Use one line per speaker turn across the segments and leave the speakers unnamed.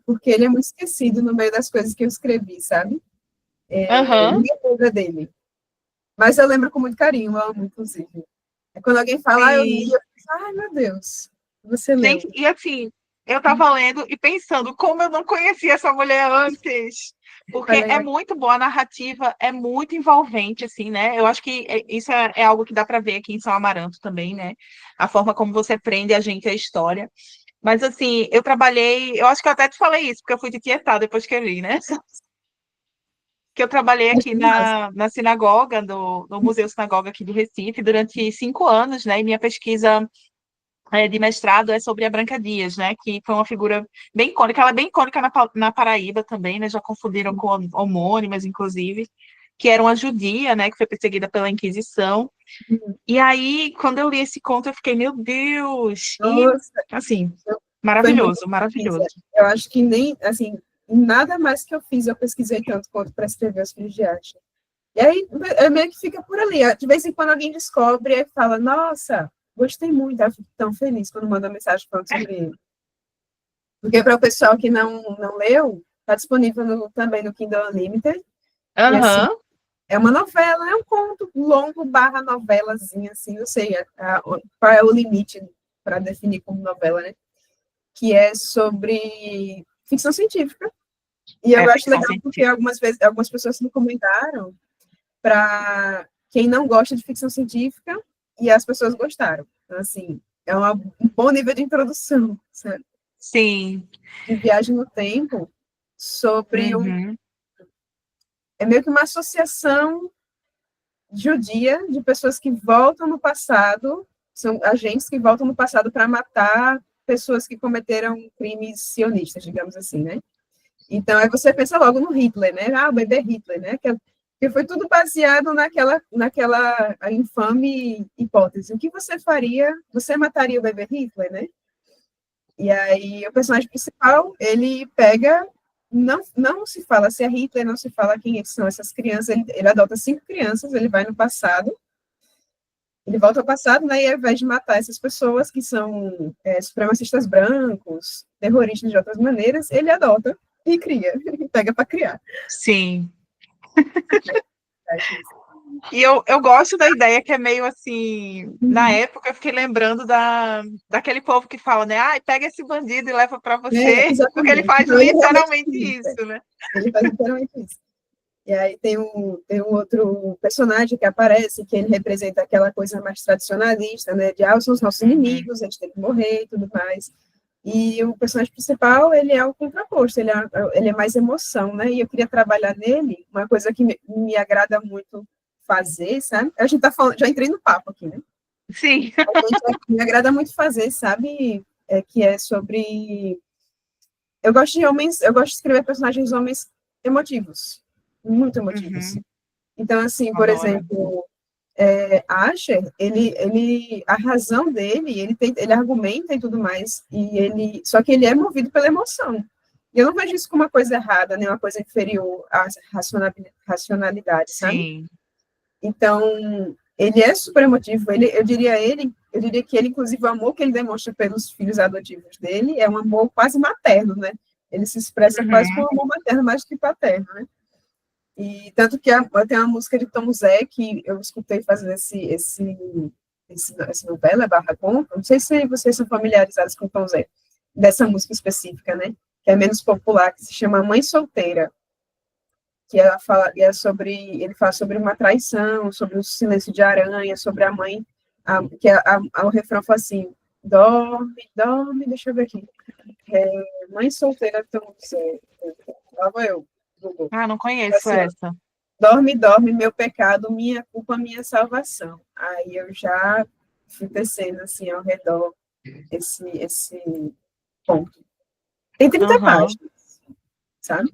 porque ele é muito esquecido no meio das coisas que eu escrevi, sabe?
Aham.
Ninguém lembra dele. Mas eu lembro com muito carinho, eu amo, inclusive. É quando alguém fala, eu li,
Sim.
eu penso, ai, meu Deus, você
Gente,
leu.
e assim, eu tava lendo e pensando como eu não conhecia essa mulher antes. Porque
Olha
é
aí,
muito boa a narrativa, é muito envolvente, assim, né? Eu acho que isso é algo que dá para ver aqui em São Amaranto também, né? A forma como você prende a gente à história. Mas, assim, eu trabalhei, eu acho que eu até te falei isso, porque eu fui de Tietá depois que eu li, né? Que eu trabalhei aqui
massa.
na sinagoga, no Museu Sinagoga aqui do Recife, durante 5 anos, né? E minha pesquisa de mestrado é sobre a Branca Dias, né? Que foi uma figura bem icônica. Ela é bem icônica na Paraíba também, né? Já confundiram com homônimas, inclusive, que era uma judia, né? Que foi perseguida pela Inquisição. E aí, quando eu li esse conto, eu fiquei, meu Deus! E,
Nossa,
assim,
foi muito
maravilhoso,
pesquisa.
maravilhoso.
Eu acho que nem, assim, nada mais que eu fiz, eu pesquisei tanto quanto para escrever os filhos de arte. E aí, meio que fica por ali. De vez em quando alguém descobre e fala, nossa, gostei muito, eu fico tão feliz quando manda mensagem falando sobre ele. Porque para o pessoal que não leu, está disponível também no Kindle Unlimited. E assim,
Aham,
é uma novela, é um conto longo barra novelazinha, assim, não sei qual é o limite para definir como novela, né? Que é sobre ficção científica. E eu
é
acho
ficção
legal porque
científica.
algumas vezes algumas pessoas me comentaram para quem não gosta de ficção científica e as pessoas gostaram. Então, assim, é um bom nível de introdução, sabe?
Sim.
De viagem no tempo sobre
Uhum.
é meio que uma associação judia de pessoas que voltam no passado, são agentes que voltam no passado para matar pessoas que cometeram crimes sionistas, digamos assim, né? Então, aí você pensa logo no Hitler, né? Ah, o bebê Hitler, né? Que foi tudo baseado naquela infame hipótese. O que você faria? Você mataria o bebê Hitler, né? E aí, o personagem principal, ele pega. Não se fala se é Hitler, não se fala quem são essas crianças. Ele adota 5 crianças, ele vai no passado, ele volta ao passado, né? E ao invés de matar essas pessoas que são supremacistas brancos, terroristas de outras maneiras, ele adota e cria, pega para criar.
Sim.
Acho isso.
E eu gosto da ideia que é meio assim, na época eu fiquei lembrando daquele povo que fala, né? Ai, pega esse bandido e leva para você, porque ele
Exatamente.
faz
Então, ele realmente
literalmente
cria,
isso, né?
ele faz literalmente isso. E aí tem um outro personagem que aparece, que ele representa aquela coisa mais tradicionalista, né? De, são os nossos
Uhum.
inimigos, a gente tem que morrer e tudo mais. E o personagem principal, ele é o contraposto, ele é mais emoção, né? E eu queria trabalhar nele, uma coisa que me agrada muito fazer, sabe? A gente tá falando, já entrei no papo aqui, né?
Sim.
Me agrada muito fazer, sabe? Que é sobre. Eu gosto de homens, eu gosto de escrever personagens homens emotivos, muito emotivos.
Uhum.
Então, assim, por
Adoro.
exemplo, Asher, a razão dele, ele argumenta e tudo mais, só que ele é movido pela emoção. E eu não vejo isso como uma coisa errada, nem uma coisa inferior à racionalidade, sabe?
Sim.
Então, ele é super emotivo. Eu diria que ele, inclusive, o amor que ele demonstra pelos filhos adotivos dele é um amor quase materno, né? Ele se expressa quase com
Uhum.
um amor materno mais do que paterno, né? E tanto que tem uma música de Tom Zé que eu escutei fazendo essa novela, barra conta. Não sei se vocês são familiarizados com Tom Zé, dessa música específica, né? Que é menos popular, que se chama Mãe Solteira, que ele fala sobre uma traição, sobre o silêncio de aranha, sobre a mãe, o refrão fala assim, dorme, dorme, deixa eu ver aqui, mãe solteira, Tom Zé, lá vou eu, Google,
Ah, não conheço
assim, ó,
essa.
dorme, dorme, meu pecado, minha culpa, minha salvação. Aí eu já fui tecendo, assim, ao redor esse ponto. Tem 30
Aham.
páginas, sabe?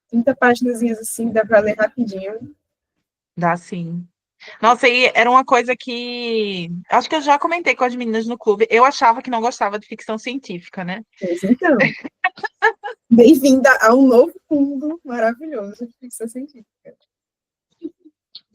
30 páginas, assim, dá para ler rapidinho.
Dá sim. Nossa, e era uma coisa que acho que eu já comentei com as meninas no clube. Eu achava que não gostava de ficção científica, né?
Pois então, bem-vinda a um novo mundo maravilhoso de ficção científica.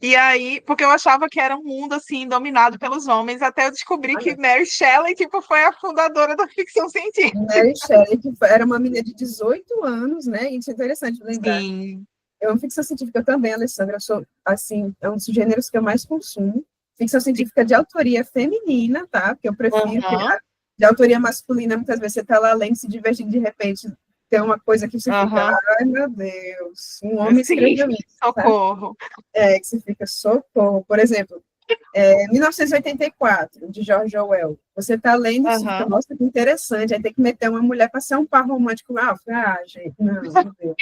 E aí, porque eu achava que era um mundo assim dominado pelos homens, até eu descobri que Mary Shelley tipo foi a fundadora da ficção científica.
Mary Shelley, que era uma menina de 18 anos, né? Isso é interessante lembrar.
Sim.
Eu amo ficção científica também, Alessandra. Eu sou, assim, é um dos gêneros que eu mais consumo. Ficção científica de autoria feminina, tá? Que eu prefiro.
Aham.
De autoria masculina, muitas vezes você está lá lendo, se divertindo, de repente tem uma coisa que você fica,
Aham.
ai meu Deus, um homem
Sim,
escreveu isso, sabe?
socorro.
É, que você fica, socorro. Por exemplo, 1984, de George Orwell. Você está lendo, você fica,
Aham.
nossa, que interessante. Aí tem que meter uma mulher para ser um par romântico. Gente, não, meu Deus.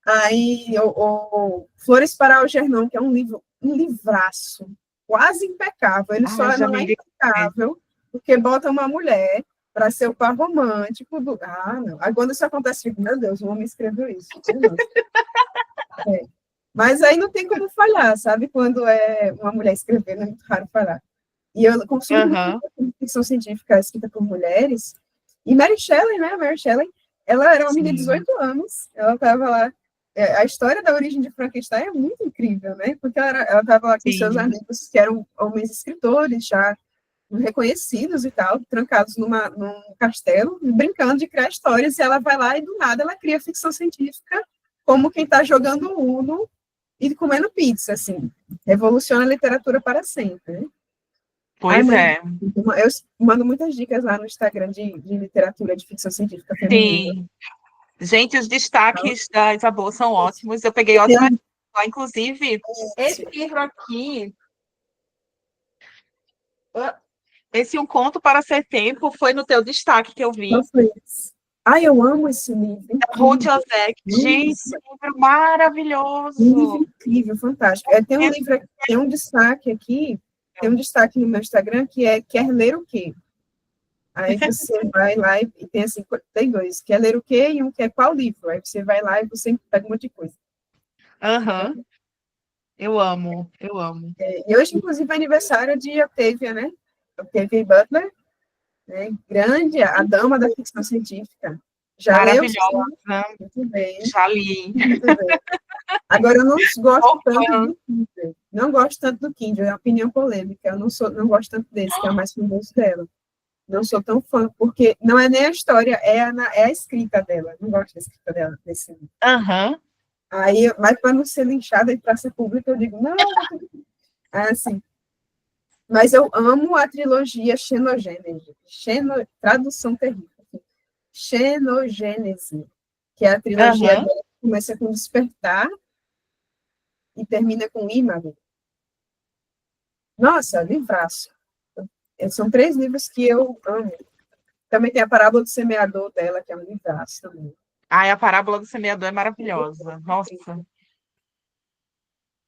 Aí, o Flores para Algernon, que é um livro, um livraço, quase impecável. Ele
Ai,
só
já
não
me
é
indiquei.
impecável porque bota uma mulher para ser o par romântico do. Ah, não. Aí quando isso acontece, eu fico, meu Deus, o homem escreveu isso. É. Mas aí não tem como falhar, sabe? Quando é uma mulher escrevendo, é muito raro falhar. E eu consumo
Aham.
muito ficção científica escrita por mulheres. E Mary Shelley, né? Mary Shelley, ela era uma menina de
Sim.
18 anos. Ela estava lá. A história da origem de Frankenstein é muito incrível, né? Porque ela estava lá com seus
Sim.
amigos, que eram homens escritores, já reconhecidos e tal, trancados num castelo, brincando de criar histórias. E ela vai lá e, do nada, ela cria ficção científica, como quem está jogando Uno e comendo pizza, assim. Revoluciona a literatura para sempre, né? Ai,
Pois é.
eu mando muitas dicas lá no Instagram de literatura de ficção científica feminina.
Sim. Gente, os destaques da Isabel são ótimos. Eu peguei
Eu
ótimas.
tenho
Inclusive, esse livro aqui, esse Um Conto para Ser Tempo, foi no teu destaque que eu vi.
Ai, eu amo esse livro,
Ruth
incrível.
Ozek. Gente,
Nossa,
livro
um livro
maravilhoso.
incrível, fantástico. Tem um livro, tem um destaque aqui, tem um destaque no meu Instagram que é Quer Ler o Quê? Aí você vai lá e tem assim, tem dois, quer ler o quê e um quer qual livro? Aí você vai lá e você pega um monte de coisa.
Aham. Eu amo, eu amo.
E hoje, inclusive, é aniversário de Octavia, né? Octavia Butler, né? Grande, a dama da ficção científica. Já leu?
Maravilhosa.
Muito bem,
Já li.
muito bem. Agora, eu não gosto
Sou
tanto
fã.
do Kindle. Não gosto tanto do Kindle, é uma opinião polêmica. Eu não gosto tanto desse, que é o mais famoso dela. Não sou tão fã, porque não é nem a história, é a escrita dela. Não gosto da escrita dela, desse livro.
Aham.
Aí, mas para não ser linchada em praça pública, eu digo, não, é assim. Mas eu amo a trilogia Xenogênese. Tradução terrível. Xenogênese, que é a trilogia
Aham.
dela que começa com Despertar e termina com Imago. Nossa, livraço. São 3 livros que eu amo. Também tem a Parábola do Semeador dela, que é um livraço também.
Ai, a parábola do semeador é maravilhosa. Nossa.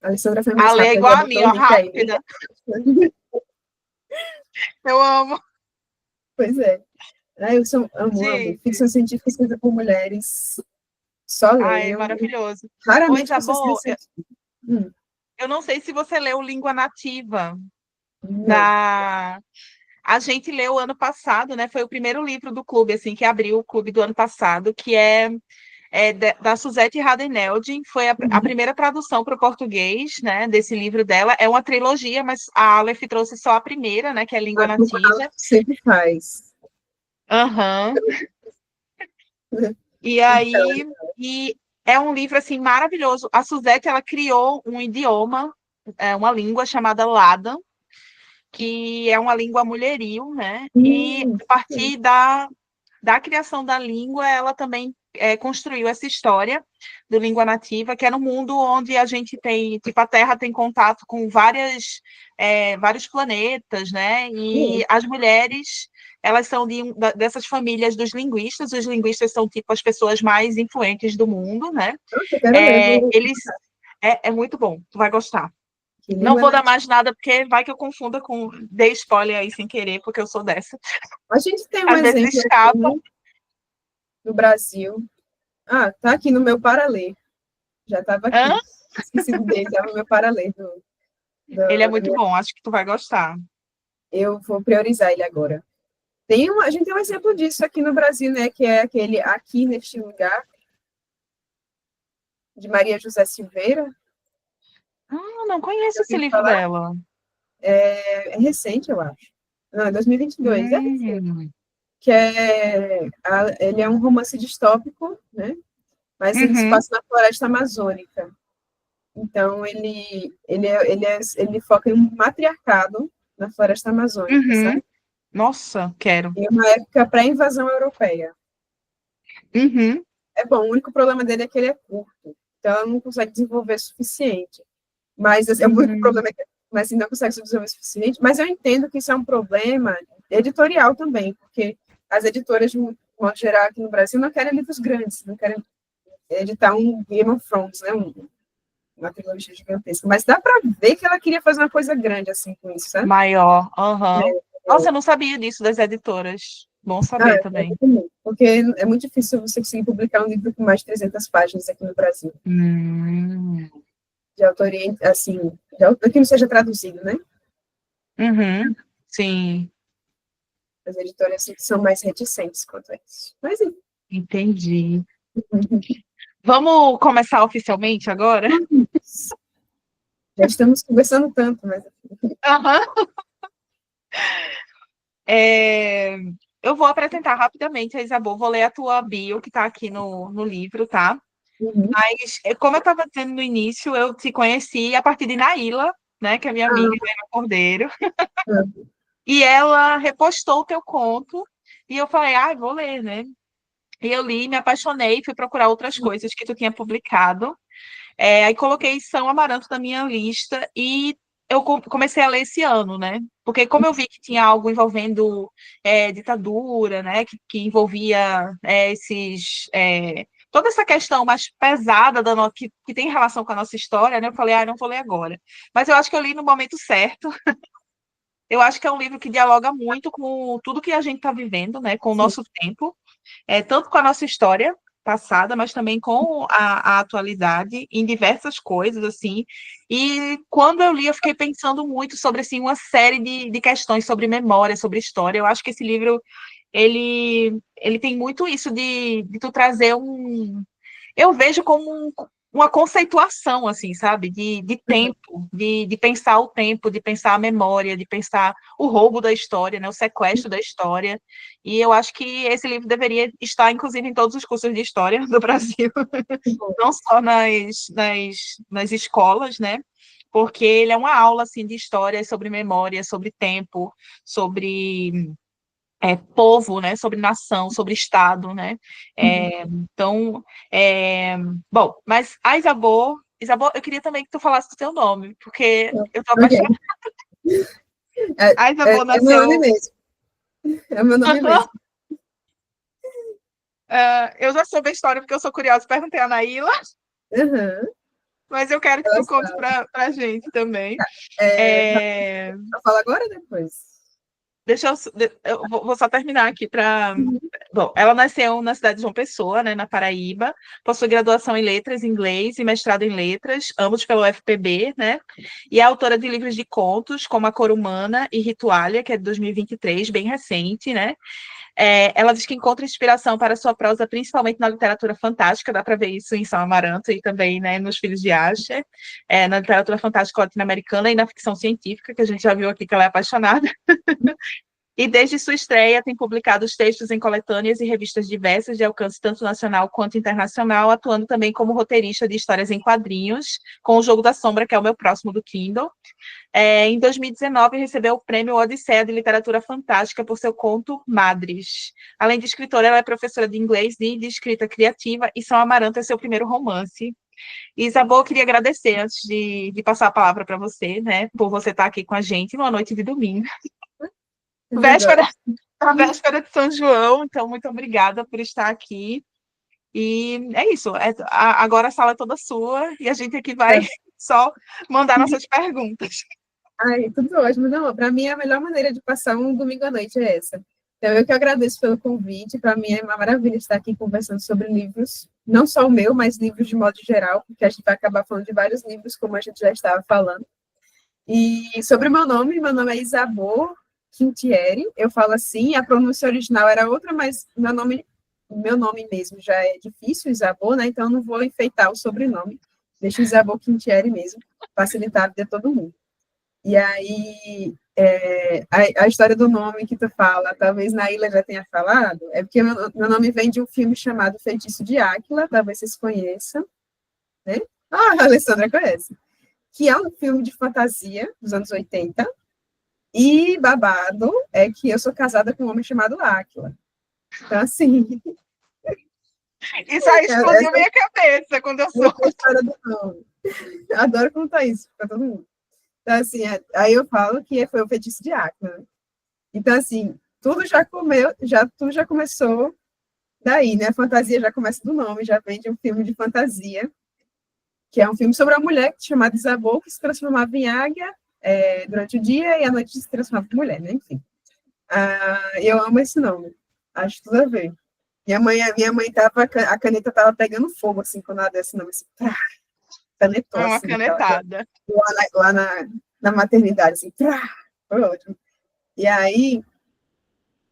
A Alessandra foi
A
mais
lei é
rápida,
igual
já
a
botou
mim,
o
ó,
link aí.
rápida. Eu amo.
Pois é. Eu amo.
Gente.
Ficção científica escrita por mulheres. Só
Ai,
leio.
maravilhoso. Ô,
Raramente pessoas
Isabel,
recentes. Hum,
eu não sei se você leu Língua Nativa.
não.
Da... A gente leu ano passado, né? Foi o primeiro livro do clube, assim, que abriu o clube do ano passado, que da Suzette Radineldi. Foi a primeira tradução para o português, né? Desse livro dela. É uma trilogia, mas a Aleph trouxe só a primeira, né? Que é Língua
Como ela
Nativa.
sempre faz.
Aham. E
Então,
aí, e é um livro assim maravilhoso. A Suzette ela criou um idioma, uma língua chamada Ladan, que é uma língua mulherio, né? E a partir da criação da língua, ela também construiu essa história do língua nativa, que é no mundo onde a gente tem, tipo, a Terra tem contato com vários planetas, né? E as mulheres, elas são dessas famílias dos linguistas. Os linguistas são, tipo, as pessoas mais influentes do mundo, né?
nossa, eu quero ler.
Eles... É muito bom, tu vai gostar.
Que
Não
língua
vou dar
nativa.
mais nada, porque vai que eu confunda com... Dei spoiler aí sem querer, porque eu sou dessa.
A gente tem um
Às vezes
exemplo
escapa.
aqui no Brasil. Ah, tá aqui no meu para-ler. Já estava
Hã?
aqui. Esqueci dele, estava no meu para-ler
Ele é
da
muito
minha.
bom, acho que tu vai gostar.
Eu vou priorizar ele agora. A gente tem um exemplo disso aqui no Brasil, né? Que é aquele Aqui Neste Lugar, de Maria José Silveira.
Ah, não conheço
Já
esse
ouviu
livro
falar?
dela.
É recente, eu acho. Não, é 2022, é recente.
Hum,
Ele é um romance distópico, né? Mas ele se
uhum,
passa na floresta amazônica. Então, ele foca em um matriarcado na floresta amazônica,
uhum.
sabe?
Nossa, quero.
Em uma época pré-invasão europeia.
Uhum,
É bom, o único problema dele é que ele é curto. Então, ela não consegue desenvolver o suficiente. Mas assim, é o único
uhum.
problema é que mas, assim, não consegue se desenvolver o suficiente. Mas eu entendo que isso é um problema editorial também, porque as editoras, de um modo geral, aqui no Brasil, não querem livros grandes, não querem editar um Game of Thrones, né? Uma trilogia gigantesca. Mas dá para ver que ela queria fazer uma coisa grande assim com isso, sabe?
Maior, aham. Nossa, eu não sabia disso das editoras. Bom saber também.
Porque é muito difícil você conseguir publicar um livro com mais de 300 páginas aqui no Brasil,
Hum,
de autoria, assim, de autor que não seja traduzido, né?
uhum, sim,
As editoras são mais reticentes quanto a isso. Mas, enfim.
entendi. Vamos começar oficialmente agora?
Já estamos conversando tanto, mas
Aham. É, eu vou apresentar rapidamente a Isabel, vou ler a tua bio que está aqui no livro, tá?
uhum.
Mas, como eu estava dizendo no início, eu te conheci a partir de Naíla, né, que é minha amiga,
Ah,
Naíla Cordeiro,
ah,
e ela repostou o teu conto, e eu falei, ah, vou ler, né? E eu li, me apaixonei, fui procurar outras coisas que tu tinha publicado. Aí coloquei São Amaranto na minha lista e eu comecei a ler esse ano, né? Porque como eu vi que tinha algo envolvendo ditadura, né? Que envolvia toda essa questão mais pesada que tem relação com a nossa história, né? Eu falei, ah, não vou ler agora. Mas eu acho que eu li no momento certo. Eu acho que é um livro que dialoga muito com tudo que a gente está vivendo, né? Com o
sim.
nosso tempo tanto com a nossa história passada, mas também com a atualidade, em diversas coisas, assim. E quando eu li, eu fiquei pensando muito sobre, assim, uma série de questões sobre memória, sobre história. Eu acho que esse livro, ele tem muito isso de tu trazer um... Eu vejo como uma conceituação, assim, sabe? De tempo, de pensar o tempo, de pensar a memória, de pensar o roubo da história, né? O sequestro da história. E eu acho que esse livro deveria estar, inclusive, em todos os cursos de história do Brasil, não só nas escolas, né? Porque ele é uma aula, assim, de história sobre memória, sobre tempo, sobre povo, né, sobre nação, sobre Estado, né? Então, bom, mas a Isabel, eu queria também que tu falasse do teu nome, porque eu tô
Ok.
apaixonada. A Isabel
É meu nome
nasceu.
mesmo. É meu nome mesmo.
Eu já soube a história porque eu sou curiosa, perguntei a Naíla,
Uhum.
mas eu quero que
Ela
tu conte
sabe.
pra gente também.
É,
É,
eu falo agora ou depois?
Deixa eu vou só terminar aqui para.
Uhum.
Bom, ela nasceu na cidade de João Pessoa, né, na Paraíba, possui graduação em letras em inglês e mestrado em letras, ambos pelo UFPB, né? E é autora de livros de contos, como A Cor Humana e Rituália, que é de 2023, bem recente, né? Ela diz que encontra inspiração para sua prosa principalmente na literatura fantástica, dá para ver isso em São Amaranto e também, né, nos Filhos de Asher, na literatura fantástica latino-americana e na ficção científica, que a gente já viu aqui que ela é apaixonada. E desde sua estreia tem publicado os textos em coletâneas e revistas diversas de alcance tanto nacional quanto internacional, atuando também como roteirista de histórias em quadrinhos, com o Jogo da Sombra, que é o meu próximo do Kindle. Em 2019, recebeu o prêmio Odisseia de Literatura Fantástica por seu conto Madres. Além de escritora, ela é professora de inglês e de escrita criativa, e São Amaranto é seu primeiro romance. Isabel, eu queria agradecer antes de passar a palavra para você, né, por você estar aqui com a gente numa noite de domingo. Véspera, a véspera de São João, então muito obrigada por estar aqui. E é isso. Agora a sala é toda sua e a gente aqui vai só mandar nossas perguntas.
Ai, tudo ótimo. Não, para mim a melhor maneira de passar um domingo à noite é essa. Então, eu que agradeço pelo convite. Para mim é uma maravilha estar aqui conversando sobre livros, não só o meu, mas livros de modo geral, porque a gente vai acabar falando de vários livros, como a gente já estava falando. E sobre o meu nome é Isabor Quintieri. Eu falo assim, a pronúncia original era outra, mas meu nome mesmo já é difícil, Isabor, né? Então eu não vou enfeitar o sobrenome. Deixa o Isabeau Quintieri mesmo, facilitar a vida de todo mundo. E aí, a história do nome que tu fala, talvez Naila já tenha falado, é porque meu nome vem de um filme chamado Feitiço de Áquila, talvez vocês conheçam, né? Ah, a Alessandra conhece. Que é um filme de fantasia dos anos 80, e babado é que eu sou casada com um homem chamado Áquila. Então, assim,
Isso aí explodiu
essa
minha cabeça quando eu
é
sou.
a história do nome. Adoro contar isso para todo mundo. Então, assim, aí eu falo que foi o feitiço de Áquila, né? Então, assim, tudo já começou daí, né? A fantasia já começa do nome, já vem de um filme de fantasia, que é um filme sobre uma mulher chamada Isabeau, que se transformava em águia durante o dia e à noite se transformava em mulher, né? Enfim. Eu amo esse nome. Acho tudo a ver. Minha mãe tava, a caneta tava pegando fogo, assim, quando ela deu esse nome, assim, canetou,
É uma
assim,
canetada.
lá na maternidade, assim, foi ótimo. E aí,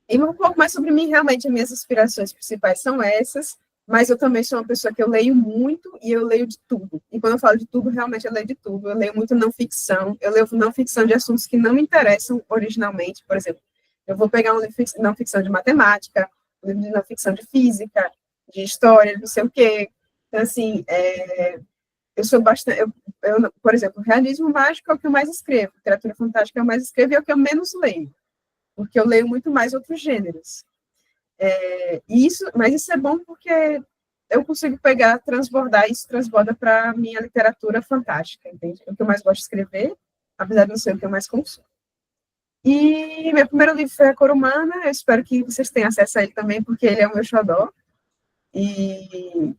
e um pouco mais sobre mim, realmente, as minhas inspirações principais são essas, mas eu também sou uma pessoa que eu leio muito e eu leio de tudo. E quando eu falo de tudo, realmente eu leio de tudo. Eu leio muito não ficção, eu leio não ficção de assuntos que não me interessam originalmente. Por exemplo, eu vou pegar um livro de não ficção de matemática, um livro de não ficção de física, de história, não sei o quê. Então, assim, eu sou bastante. Por exemplo, realismo mágico é o que eu mais escrevo, literatura fantástica é o que eu mais escrevo e é o que eu menos leio, porque eu leio muito mais outros gêneros. Mas isso é bom porque eu consigo pegar, transbordar, isso transborda para a minha literatura fantástica, entende? É o que eu mais gosto de escrever, apesar de não ser o que eu mais consumo. E meu primeiro livro foi A Cor Humana, eu espero que vocês tenham acesso a ele também, porque ele é o meu xodó. E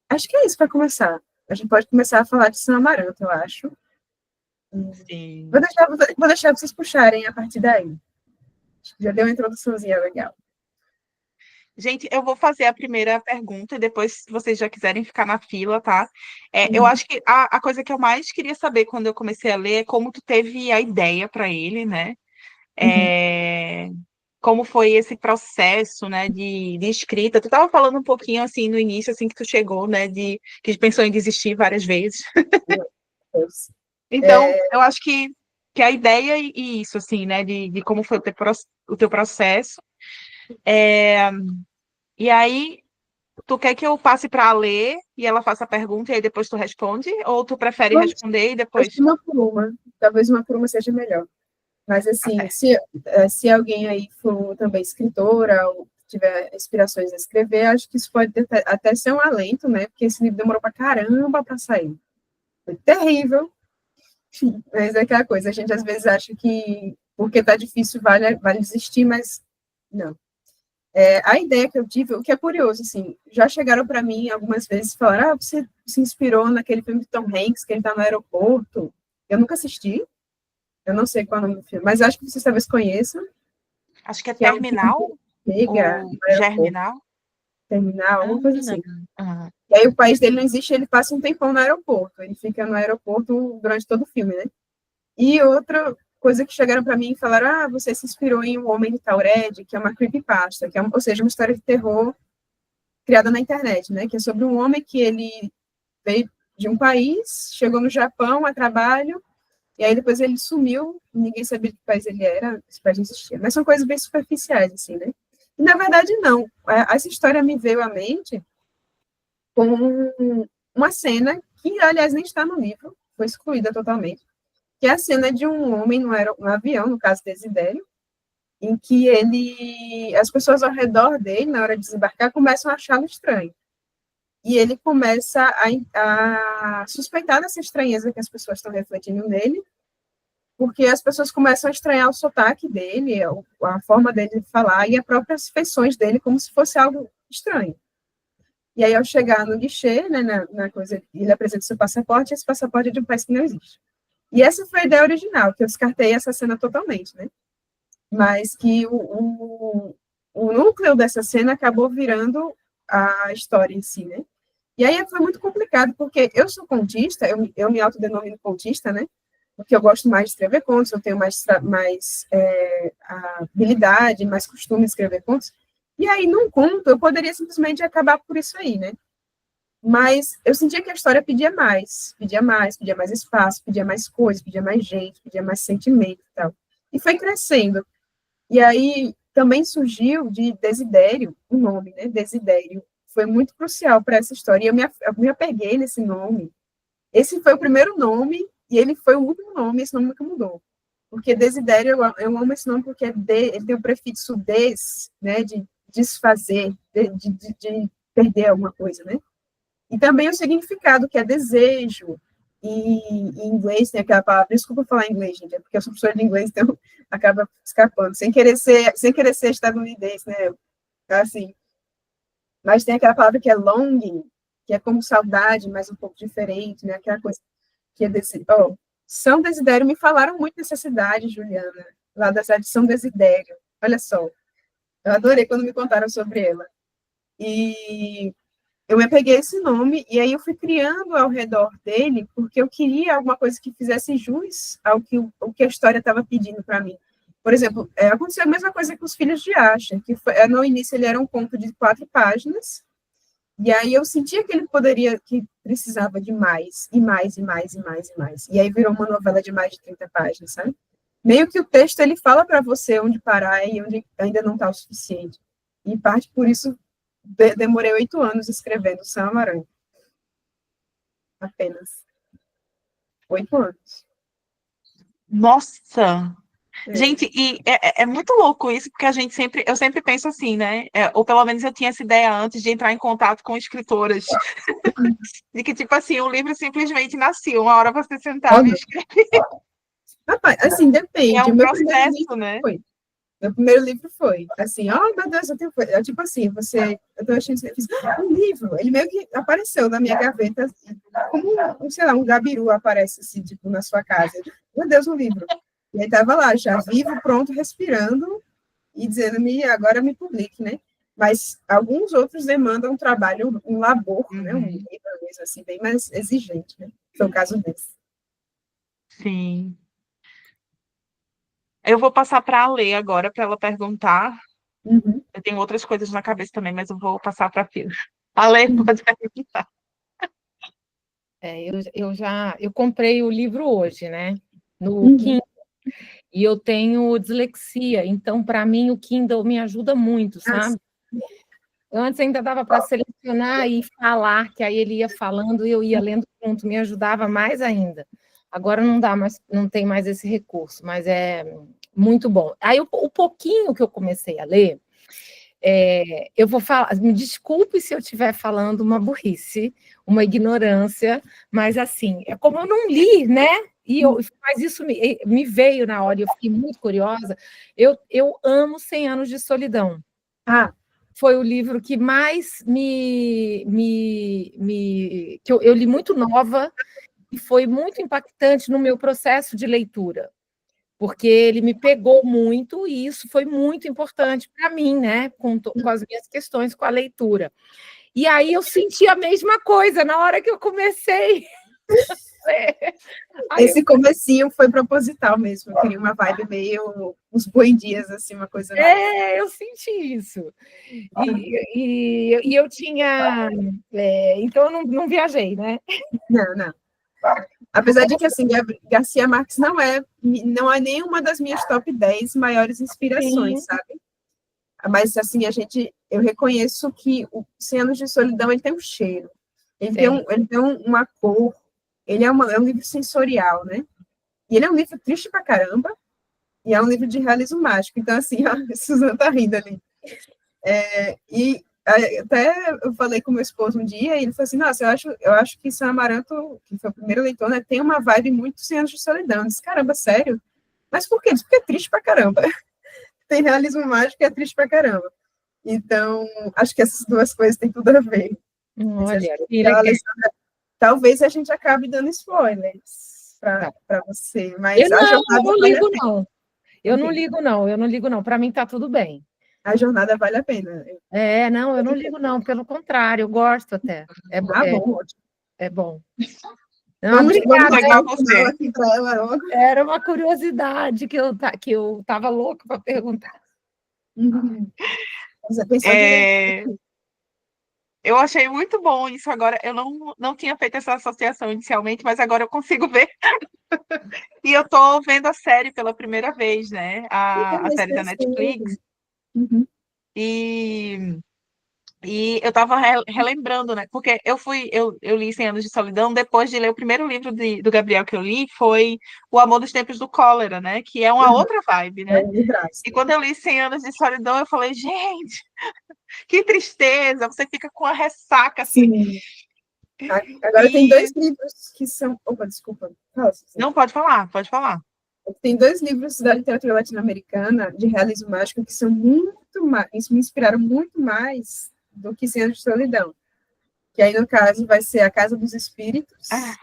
acho que é isso para começar. A gente pode começar a falar de São Amaranto, eu acho.
Sim.
Vou deixar vocês puxarem a partir daí. Já deu uma introduçãozinha legal.
Gente, eu vou fazer a primeira pergunta e depois, se vocês já quiserem ficar na fila, tá? Eu
Uhum.
acho que a coisa que eu mais queria saber quando eu comecei a ler é como tu teve a ideia para ele, né?
Uhum.
É, como foi esse processo, né, de escrita. Tu estava falando um pouquinho, assim, no início, assim, que tu chegou, né, que pensou em desistir várias vezes. Então,
É,
eu acho que a ideia e isso, assim, né, de como foi o teu processo. É, e aí, tu quer que eu passe para ler e ela faça a pergunta e aí depois tu responde? Ou tu prefere responder e
acho
depois...
que uma por uma. Talvez uma por uma seja melhor. Mas,
Tá
assim,
certo.
se alguém aí for também escritora ou tiver inspirações a escrever, acho que isso pode até ser um alento, né? Porque esse livro demorou pra caramba para sair. Foi terrível. Enfim, mas é aquela coisa, a gente às vezes acha que porque tá difícil vale desistir, mas não. A ideia que eu tive, o que é curioso, assim, já chegaram para mim algumas vezes e falaram, você se inspirou naquele filme de Tom Hanks, que ele tá no aeroporto. Eu nunca assisti, eu não sei qual é o nome do filme, mas acho que vocês talvez conheçam,
Acho que é
que é um filme que
terminal
chega
ou
no aeroporto,
germinal.
terminal,
Ah,
alguma coisa assim.
ah,
E aí o país dele não existe, ele passa um tempão no aeroporto, ele fica no aeroporto durante todo o filme, né? E outra coisa que chegaram para mim e falaram, você se inspirou em O Homem de Taured, que é uma creepypasta, ou seja, uma história de terror criada na internet, né? Que é sobre um homem que ele veio de um país, chegou no Japão a trabalho, e aí depois ele sumiu, ninguém sabia de que país ele era, esse país não existia. Mas são coisas bem superficiais, assim, né? E, na verdade, não. Essa história me veio à mente com uma cena que, aliás, nem está no livro, foi excluída totalmente, que é a cena de um homem no avião, no caso Desidério, em que as pessoas ao redor dele, na hora de desembarcar, começam a achá-lo estranho. E ele começa a suspeitar dessa estranheza que as pessoas estão refletindo nele, porque as pessoas começam a estranhar o sotaque dele, a forma dele de falar e as próprias feições dele, como se fosse algo estranho. E aí, ao chegar no guichê, né, na coisa, ele apresenta seu passaporte, e esse passaporte é de um país que não existe. E essa foi a ideia original, que eu descartei essa cena totalmente, né? Mas que o núcleo dessa cena acabou virando a história em si, né? E aí foi muito complicado, porque eu sou contista, eu me autodenomino contista, né? Porque eu gosto mais de escrever contos, eu tenho mais habilidade, mais costume de escrever contos. E aí, num conto, eu poderia simplesmente acabar por isso aí, né? Mas eu sentia que a história pedia mais espaço, pedia mais coisas, pedia mais gente, pedia mais sentimento e tal. E foi crescendo. E aí também surgiu de Desidério, o nome, né? Desidério. Foi muito crucial para essa história. E eu me apeguei nesse nome. Esse foi o primeiro nome, e ele foi o último nome, esse nome nunca mudou. Porque Desidério, eu amo esse nome porque ele tem o prefixo des, né? De desfazer, de perder alguma coisa, né? E também o significado, que é desejo. E em inglês tem aquela palavra, desculpa falar inglês, gente, é porque eu sou professora de inglês, então acaba escapando, sem querer ser estadunidense, né? Assim, mas tem aquela palavra que é longing, que é como saudade, mas um pouco diferente, né? Aquela coisa que é desse. Oh, São Desidério, me falaram muito dessa cidade, Juliana, lá da cidade de São Desidério. Olha só, eu adorei quando me contaram sobre ela. E eu me peguei esse nome e aí eu fui criando ao redor dele porque eu queria alguma coisa que fizesse jus ao que a história estava pedindo para mim. Por exemplo, aconteceu a mesma coisa com Os Filhos de Asher, que foi, no início ele era um conto de 4 páginas, e aí eu sentia que ele que precisava de mais, e mais, e mais, e mais, e mais. E aí virou uma novela de mais de 30 páginas, sabe? Meio que o texto ele fala para você onde parar e onde ainda não está o suficiente. E parte por isso demorei 8 anos escrevendo Sam Amarante. Apenas. 8 anos.
Nossa!
É.
Gente, e é muito louco isso, porque eu sempre penso assim, né? Ou pelo menos eu tinha essa ideia antes de entrar em contato com escritoras, de que, tipo assim, o livro simplesmente nasceu, uma hora você sentava e
Olha,
escrevia.
rapaz, assim,
E é
depende.
um
O meu primeiro
processo,
livro
né?
foi. Meu primeiro livro foi assim, oh meu Deus, eu tenho coisa. Tipo assim, eu tô achando que um livro. Ele meio que apareceu na minha gaveta, assim, como, sei lá, um gabiru aparece assim, tipo, na sua casa. Meu Deus, um livro. E aí tava lá, já vivo, pronto, respirando e dizendo-me, agora me publique, né? Mas alguns outros demandam um trabalho, um labor, né? Um
Uhum.
livro, mesmo assim, bem mais exigente, né? Foi o caso desse.
Sim. Eu vou passar para a Lê agora para ela perguntar.
Uhum.
Eu tenho outras coisas na cabeça também, mas eu vou passar para a Pia. A Lê pode perguntar.
Eu comprei o livro hoje, né? No
Uhum.
Kindle. E eu tenho dislexia, então para mim o Kindle me ajuda muito,
Ah,
sabe? Antes ainda dava para selecionar e falar, que aí ele ia falando e eu ia lendo junto, me ajudava mais ainda. Agora não dá mais, não tem mais esse recurso, mas é muito bom. Aí o pouquinho que eu comecei a ler, eu vou falar, me desculpe se eu estiver falando uma burrice, uma ignorância, mas assim, é como eu não li, né? Mas isso me veio na hora e eu fiquei muito curiosa. Eu amo 100 Anos de Solidão.
ah,
Foi o livro que mais que eu li muito nova e foi muito impactante no meu processo de leitura, porque ele me pegou muito e isso foi muito importante para mim, né, com as minhas questões com a leitura. E aí eu senti a mesma coisa na hora que eu comecei a ler. Aí eu,
esse comecinho foi proposital mesmo. Eu queria uma vibe meio uns buendias, assim, uma coisa.
eu senti isso. E eu tinha. Então eu não viajei, né?
Não, não. Apesar de que, assim, Garcia Marques não é nenhuma das minhas top 10 maiores inspirações,
Sim,
sabe? Mas, assim, eu reconheço que o 100 Anos de Solidão, ele tem um cheiro,
tem.
ele tem uma cor, é um livro sensorial, né? E ele é um livro triste pra caramba, e é um livro de realismo mágico. Então, assim, a Suzana tá rindo ali. E até eu falei com meu esposo um dia, e ele falou assim, nossa, eu acho que Sam Amaranto, que foi o primeiro leitor, né, tem uma vibe muito 100 Anos de Solidão. Eu disse, caramba, sério? Mas por quê? Ele disse, porque é triste pra caramba. Tem realismo mágico e é triste pra caramba. Então, acho que essas duas coisas têm tudo a ver.
Olha, que
Então,
legal.
Alessandra, talvez a gente acabe dando spoilers
Tá.
para você,
Eu
mas a
não, eu
jornada
não
vale a
ligo,
pena.
não.
Ok.
Eu não ligo, não. Para mim tá tudo bem.
A jornada vale a pena.
Não, eu não ligo, não. Pelo contrário, eu gosto até.
Ah, bom, ótimo.
É bom. Não,
Vamos
obrigada.
Legal
chegar no final
você.
aqui para ela logo.
Era uma curiosidade que eu estava louca para perguntar.
Uhum. Você pensou direito.
É, Eu achei muito bom isso agora. Eu não tinha feito essa associação inicialmente, mas agora eu consigo ver. E eu tô vendo a série pela primeira vez, né? A
Mas
série
é
da
assim.
Netflix.
Uhum.
E, e eu tava relembrando, né? Porque eu li Cem Anos de Solidão depois de ler o primeiro livro do Gabriel que eu li, foi O Amor dos Tempos do Cólera, né? Que é uma
Uhum.
outra vibe,
É
né?
um livraço.
E quando eu li Cem Anos de Solidão, eu falei, gente, que tristeza! Você fica com a ressaca, assim.
Sim. Agora tem
E
dois livros que são. Opa, desculpa. Fala, Suzana.
não, pode falar, pode falar.
Tem dois livros da literatura latino-americana de realismo mágico que são muito mais, me inspiraram muito mais do que Cem Anos de Solidão. Que aí, no caso, vai ser A Casa dos Espíritos,
Ah,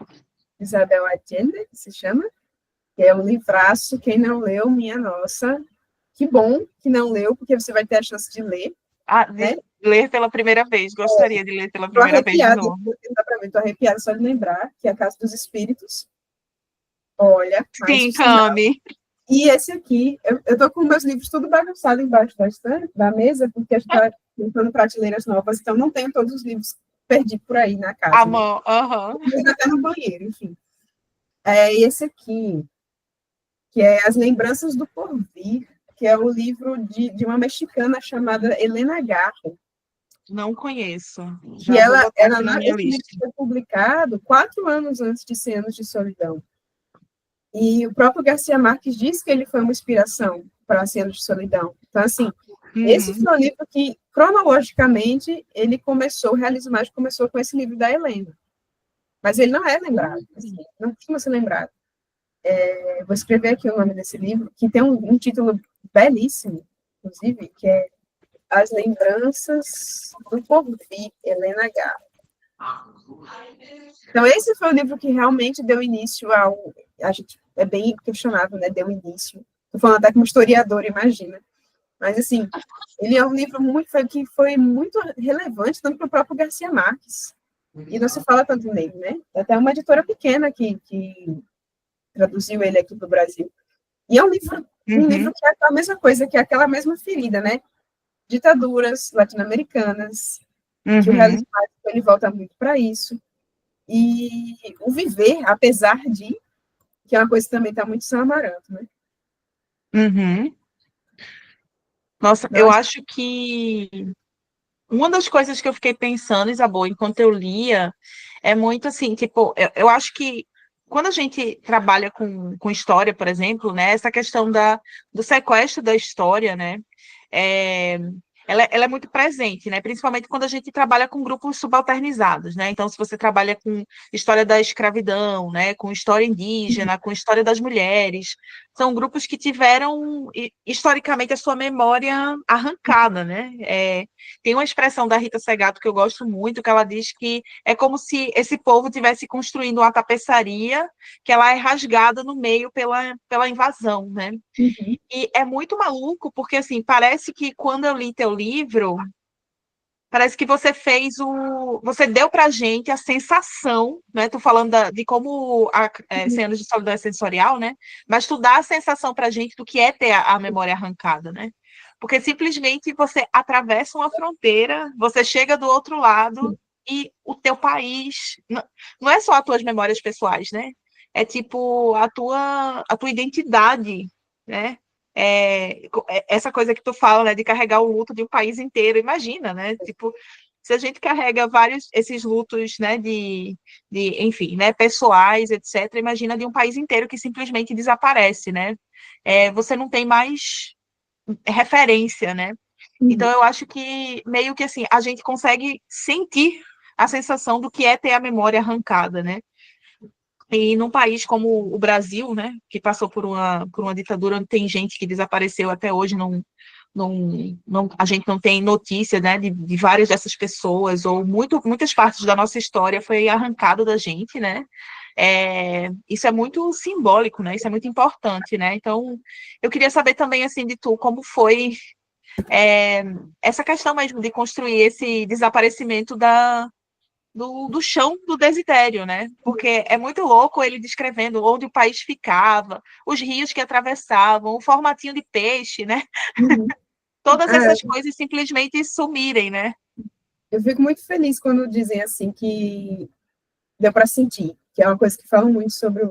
Isabel Allende, que se chama, que é um livraço. Quem não leu, minha nossa, que bom que não leu, porque você vai ter a chance de ler, né?
de ler pela primeira vez, gostaria de ler pela
Tô
primeira vez de
arrepiada,
novo.
dá pra ver, tô arrepiada só de lembrar, que é A Casa dos Espíritos. Olha, mais um
Sim,
sinal.
Cami.
E esse aqui, eu tô com meus livros tudo bagunçado embaixo da mesa, porque a gente tá montando prateleiras novas, então não tenho todos os livros perdidos por aí na casa, né?
Amor, aham.
Até no banheiro, enfim. É esse aqui, que é As Lembranças do Porvir, que é o livro de uma mexicana chamada Helena Garro.
Não conheço.
E
Já vou botar aqui na minha
esse livro
lista.
foi publicado 4 anos antes de Cem Anos de Solidão. E o próprio Garcia Marques diz que ele foi uma inspiração para Cem Anos de Solidão. Então, assim, esse
Uhum.
foi um livro que, cronologicamente, ele começou, o realismo mágico começou com esse livro da Helena. Mas ele não é lembrado, assim, não costuma ser lembrado. Eu vou escrever aqui o nome desse livro, que tem um título belíssimo, inclusive, que é As Lembranças do Porvir, Helena Garro. Então, esse foi o livro que realmente deu início ao. A gente é bem questionável, né? Deu início. Estou falando até como historiador, imagina. Mas, assim, ele é um livro que foi muito relevante, tanto para o próprio Garcia Marques. E não se fala tanto nele, né? É até uma editora pequena que traduziu ele aqui para o Brasil. E é um livro
Uhum.
que é a mesma coisa, que é aquela mesma ferida, né? Ditaduras latino-americanas, que o
Uhum.
realismo mágico, ele volta muito para isso. E o viver, apesar de, que é uma coisa que também está muito São Amaranto, né?
Uhum. Nossa,
Não,
eu acho que uma das coisas que eu fiquei pensando, Isabel, enquanto eu lia, é muito assim, tipo, eu acho que quando a gente trabalha com história, por exemplo, né, essa questão do sequestro da história, né, é, ela é muito presente, né, principalmente quando a gente trabalha com grupos subalternizados, né, então se você trabalha com história da escravidão, né, com história indígena, com história das mulheres, são grupos que tiveram, historicamente, a sua memória arrancada, né, tem uma expressão da Rita Segato que eu gosto muito, que ela diz que é como se esse povo tivesse construindo uma tapeçaria que ela é rasgada no meio pela invasão, né?
uhum,
E é muito maluco, porque assim, parece que quando eu li teu livro, parece que você fez você deu pra gente a sensação, né? Tu falando de como 100 anos de solidão é sensorial, né? Mas tu dá a sensação pra gente do que é ter a memória arrancada, né? Porque simplesmente você atravessa uma fronteira, você chega do outro lado e o teu país não é só as tuas memórias pessoais, né? É tipo a tua identidade, né? Essa coisa que tu fala, né, de carregar o luto de um país inteiro, imagina, né? Tipo, se a gente carrega vários esses lutos, né, enfim, né, pessoais, etc. Imagina de um país inteiro que simplesmente desaparece, né? Você não tem mais referência, né? Então
uhum,
eu acho que meio que assim a gente consegue sentir a sensação do que é ter a memória arrancada, né? E num país como o Brasil, né, que passou por uma ditadura onde tem gente que desapareceu até hoje, a gente não tem notícia, né, de várias dessas pessoas, ou muitas partes da nossa história foi arrancado da gente, né? Isso é muito simbólico, né? Isso é muito importante, né? Então, eu queria saber também, assim, de tu, como foi é, essa questão mesmo de construir esse desaparecimento do chão do Desidério, né? Porque é muito louco ele descrevendo onde o país ficava, os rios que atravessavam, o formatinho de peixe, né?
uhum.
Todas
É,
essas coisas simplesmente sumirem, né?
Eu fico muito feliz quando dizem assim que deu para sentir, que é uma coisa que falam muito sobre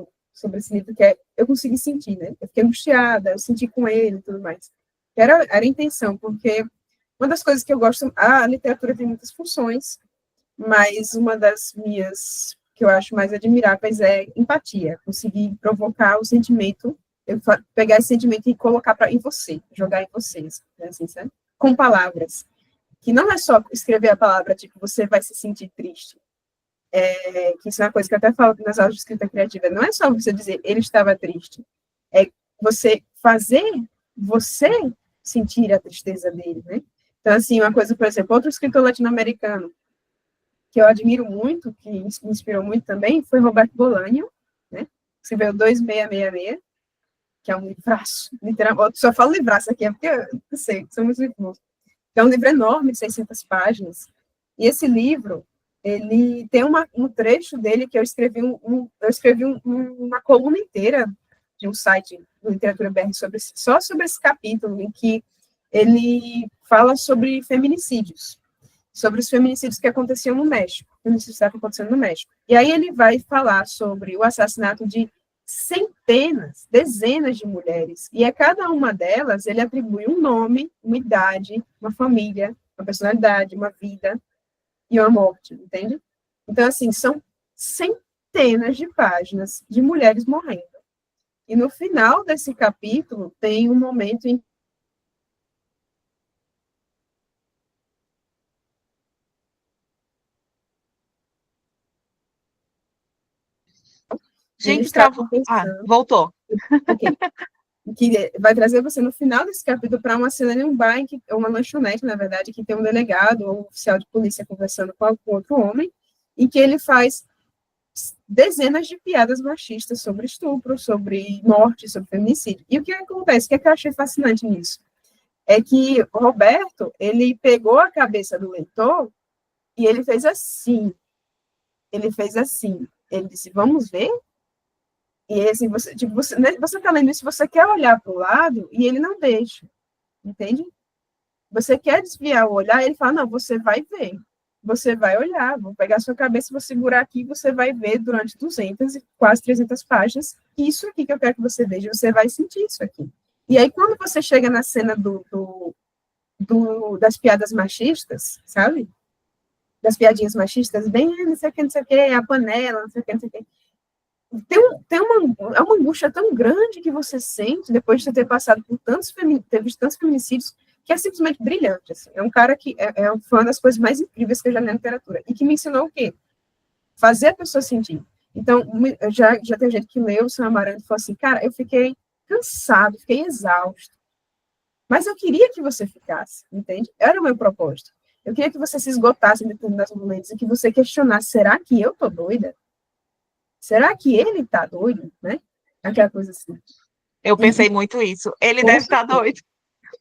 esse livro, que é eu consegui sentir, né? Eu fiquei angustiada, eu senti com ele e tudo mais. Era a intenção, porque uma das coisas que eu gosto, a literatura tem muitas funções, mas uma das minhas que eu acho mais admiráveis é empatia, conseguir provocar o sentimento, pegar esse sentimento e colocar em você, jogar em vocês, né, assim, sabe? Com palavras, que não é só escrever a palavra, tipo, você vai se sentir triste, que isso é uma coisa que eu até falo nas aulas de escrita criativa, não é só você dizer, ele estava triste, é você fazer você sentir a tristeza dele, né? Então, assim, uma coisa, por exemplo, outro escritor latino-americano, que eu admiro muito, que me inspirou muito também, foi Roberto Bolaño, né? Você vê o 2666, que é um livraço, literalmente, só falo livraço aqui, é porque eu sei, são muitos livros. É um livro enorme, de 600 páginas, e esse livro, ele tem um trecho dele que eu escrevi, uma coluna inteira de um site do Literatura BR só sobre esse capítulo, em que ele fala sobre feminicídios, sobre os feminicídios que aconteciam no México, feminicídios que estavam acontecendo no México. E aí ele vai falar sobre o assassinato de centenas, dezenas de mulheres, e a cada uma delas ele atribui um nome, uma idade, uma família, uma personalidade, uma vida e uma morte, entende? Então, assim, são centenas de páginas de mulheres morrendo. E no final desse capítulo tem um momento em ele
Gente,
está
travou. Ah,
pensando,
voltou.
okay, que vai trazer você no final desse capítulo para uma cena em um bar, ou uma lanchonete, na verdade, que tem um delegado ou um oficial de polícia conversando com outro homem, e que ele faz dezenas de piadas machistas sobre estupro, sobre morte, sobre feminicídio. E o que acontece? O que eu achei fascinante nisso? É que o Roberto, ele pegou a cabeça do leitor e ele fez assim. Ele fez assim. Ele disse, vamos ver? E assim, você, tipo, você tá lendo isso, você quer olhar para o lado e ele não deixa. Entende? Você quer desviar o olhar, ele fala, não, você vai ver. Você vai olhar, vou pegar a sua cabeça, vou segurar aqui, você vai ver durante 200 e quase 300 páginas, isso aqui que eu quero que você veja, você vai sentir isso aqui. E aí, quando você chega na cena das piadas machistas, sabe? Das piadinhas machistas, bem, não sei o que, a panela, não sei o que, não sei o que. É uma angústia tão grande que você sente, depois de você ter passado por ter visto tantos feminicídios, que é simplesmente brilhante. Assim. É um cara que foi uma das coisas mais incríveis que eu já li na literatura. E que me ensinou o quê? Fazer a pessoa sentir. Então, já tem gente que leu o Sam Amarante e falou assim, cara, eu fiquei cansado, fiquei exausto. Mas eu queria que você ficasse, entende? Era o meu propósito. Eu queria que você se esgotasse em determinados momentos e que você questionasse, será que eu tô doida? Será que ele tá doido, né? Aquela coisa assim.
Eu pensei muito isso. Ele deve estar doido.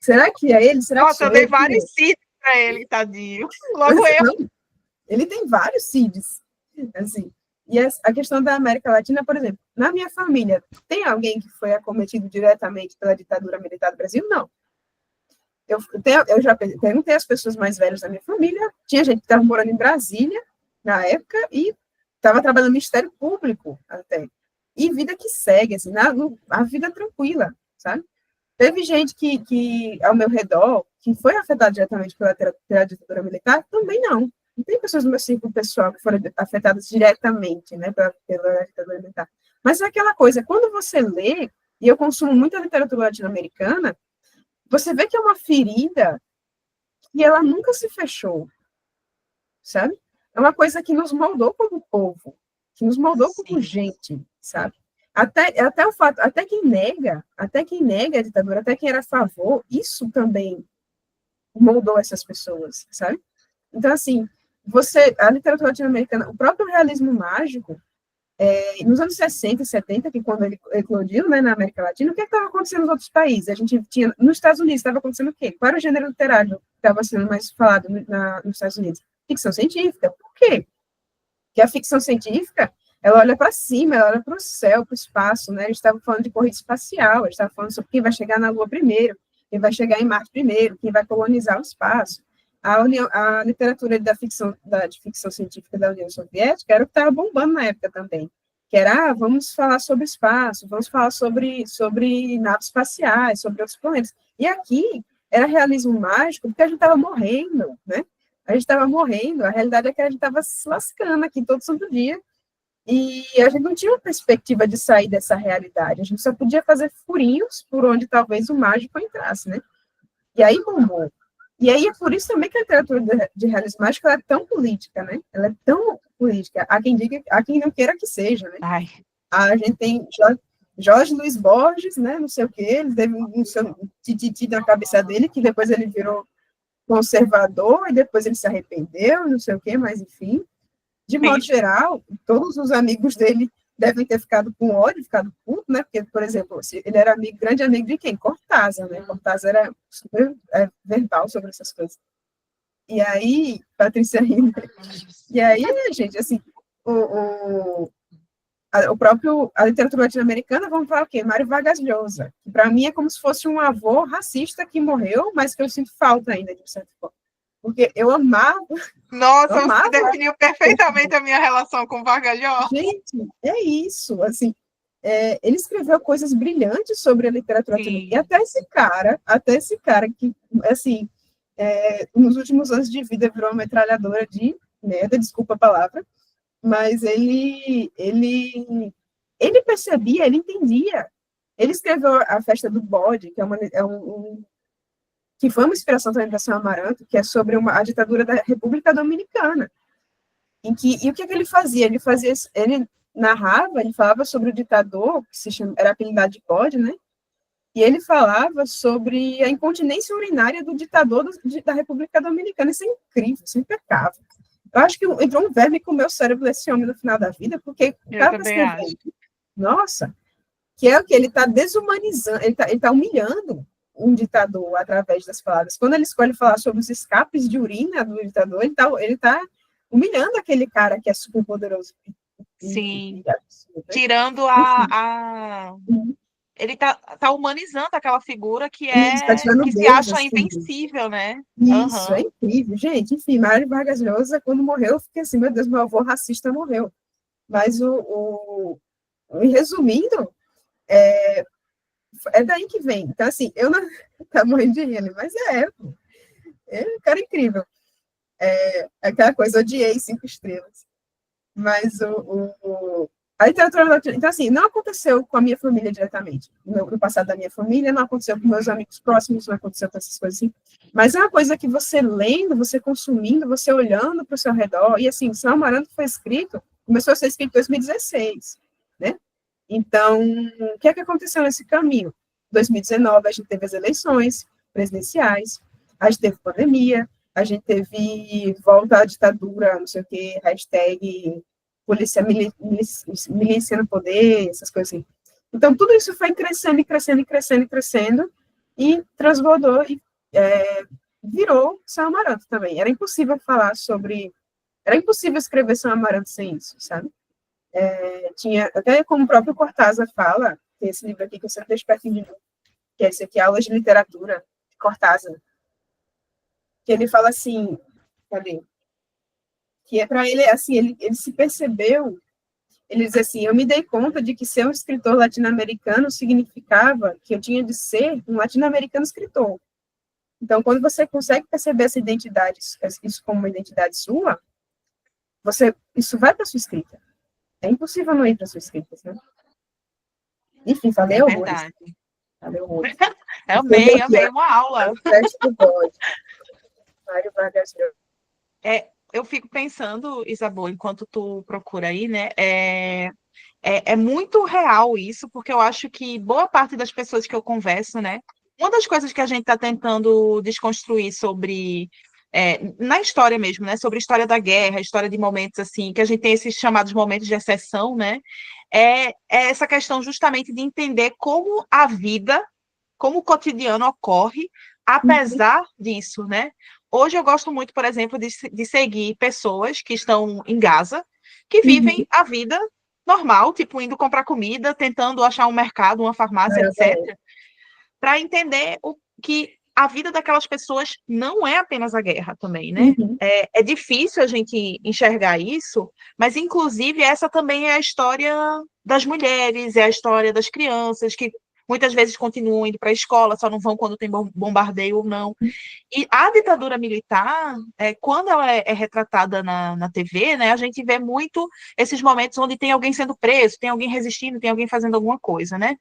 Será que é ele? Será
Nossa,
que
eu dei vários CIDs para ele, tadinho. Logo eu.
Não, ele tem vários CIDs, assim. E a questão da América Latina, por exemplo, na minha família, tem alguém que foi acometido diretamente pela ditadura militar do Brasil? Não. Eu já perguntei às pessoas mais velhas da minha família, tinha gente que estava morando em Brasília, na época, e estava trabalhando no Ministério Público, até. E vida que segue, assim, a vida tranquila, sabe? Teve gente que, ao meu redor, que foi afetada diretamente pela ditadura militar, também não. Não tem pessoas no meu círculo pessoal que foram afetadas diretamente, né, pela ditadura militar. Mas é aquela coisa, quando você lê, e eu consumo muita literatura latino-americana, você vê que é uma ferida que ela nunca se fechou, sabe? É uma coisa que nos moldou como povo, que nos moldou como gente, sabe? Até o fato, até quem nega a ditadura, até quem era a favor, isso também moldou essas pessoas, sabe? Então, assim, a literatura latino-americana, o próprio realismo mágico, nos anos 60 e 70, que quando ele eclodiu, né, na América Latina, o que estava acontecendo nos outros países? A gente tinha, nos Estados Unidos, estava acontecendo o quê? Qual era o gênero literário que estava sendo mais falado nos Estados Unidos? Ficção científica. Por quê? Porque a ficção científica, ela olha para cima, ela olha para o céu, para o espaço, né? A gente estava falando de corrida espacial, a gente estava falando sobre quem vai chegar na Lua primeiro, quem vai chegar em Marte primeiro, quem vai colonizar o espaço. a literatura de ficção científica da União Soviética era o que estava bombando na época também, que era, vamos falar sobre espaço, vamos falar sobre naves espaciais, sobre outros planetas. E aqui era realismo mágico, porque a gente estava morrendo, né? A gente estava morrendo, a realidade é que a gente estava se lascando aqui todo santo dia, e a gente não tinha uma perspectiva de sair dessa realidade, a gente só podia fazer furinhos por onde talvez o mágico entrasse, né? E aí bombou. E aí é por isso também que a literatura de realismo mágico é tão política, né? Ela é tão política. Há quem diga, há quem não queira que seja, né?
Ai.
A gente tem Jorge Luiz Borges, né? Não sei o quê, ele teve um tititi na cabeça dele, que depois ele virou conservador, e depois ele se arrependeu, não sei o quê, mas enfim. De modo geral, todos os amigos dele devem ter ficado com ódio, ficado puto, né? Porque, por exemplo, ele era grande amigo de quem? Cortázar, né? Cortázar era super verbal sobre essas coisas. E aí, Patrícia rindo. E aí, gente, assim, a literatura latino-americana, vamos falar o quê? Mário Vargas Llosa, que para mim é como se fosse um avô racista que morreu, mas que eu sinto falta ainda, de certa forma. Porque eu amava.
Nossa, você definiu perfeitamente a minha relação com Vargas Llosa.
Gente, é isso, assim, ele escreveu coisas brilhantes sobre a literatura latino-americana, e até esse cara que, assim, nos últimos anos de vida virou uma metralhadora de merda, desculpa a palavra, mas ele percebia, ele entendia. Ele escreveu A Festa do Bode, que que foi uma inspiração também para São Amaranto, que é sobre a ditadura da República Dominicana. E o que ele fazia? Ele narrava, ele falava sobre o ditador, que era apelidado de Bode, né? E ele falava sobre a incontinência urinária do ditador da República Dominicana. Isso é incrível, isso é impecável. Eu acho que entrou um verme com o meu cérebro desse homem no final da vida, porque o cara está escrevendo. Nossa, que é o que ele está desumanizando, ele tá humilhando um ditador através das palavras. Quando ele escolhe falar sobre os escapes de urina do ditador, ele tá humilhando aquele cara que é super poderoso.
Sim. Tirando ele tá humanizando aquela figura que se acha assim, invencível, né?
Isso, é incrível. Gente, enfim, Mário Vargas Llosa, quando morreu, eu fiquei assim, meu Deus, meu avô racista morreu. Mas, resumindo, é daí que vem. Então, assim, eu não... tá morrendo de rir, mas é um cara incrível. Aquela coisa, odiei 5 estrelas. Mas a literatura latina... Então, assim, não aconteceu com a minha família diretamente. No passado da minha família, não aconteceu com meus amigos próximos, não aconteceu com essas coisas assim. Mas é uma coisa que você lendo, você consumindo, você olhando para o seu redor. E, assim, São Amaranto começou a ser escrito em 2016, né? Então, o que é que aconteceu nesse caminho? Em 2019, a gente teve as eleições presidenciais, a gente teve pandemia, a gente teve volta à ditadura, não sei o quê, hashtag polícia milícia no poder, essas coisas assim. Então, tudo isso foi crescendo, e transbordou e virou São Amaranto também. Era impossível escrever São Amaranto sem isso, sabe? Tinha, até como o próprio Cortázar fala, tem esse livro aqui que eu sempre deixo pertinho de mim, que é esse aqui, Aulas de Literatura, de Cortázar, que ele fala assim, cadê? Que é para ele, assim, ele se percebeu, ele diz assim, eu me dei conta de que ser um escritor latino-americano significava que eu tinha de ser um latino-americano escritor. Então, quando você consegue perceber essa identidade, isso como uma identidade sua, isso vai para a sua escrita. É impossível não ir para a sua escrita, né? Enfim, falei horrores. Falei horrores.
Amei uma aula.
Mário Vargas Llosa.
Eu fico pensando, Isabel, enquanto tu procura aí, né? É muito real isso, porque eu acho que boa parte das pessoas que eu converso, né? Uma das coisas que a gente está tentando desconstruir sobre na história mesmo, né? Sobre a história da guerra, a história de momentos assim, que a gente tem esses chamados momentos de exceção, né? É essa questão justamente de entender como a vida, como o cotidiano ocorre, apesar disso, né? Hoje eu gosto muito, por exemplo, de seguir pessoas que estão em Gaza, que vivem a vida normal, tipo, indo comprar comida, tentando achar um mercado, uma farmácia, etc., para entender que a vida daquelas pessoas não é apenas a guerra também, né?
Uhum.
É difícil a gente enxergar isso, mas, inclusive, essa também é a história das mulheres, é a história das crianças, que muitas vezes continuam indo para a escola, só não vão quando tem bombardeio ou não. E a ditadura militar, quando ela é retratada na TV, né, a gente vê muito esses momentos onde tem alguém sendo preso, tem alguém resistindo, tem alguém fazendo alguma coisa, né?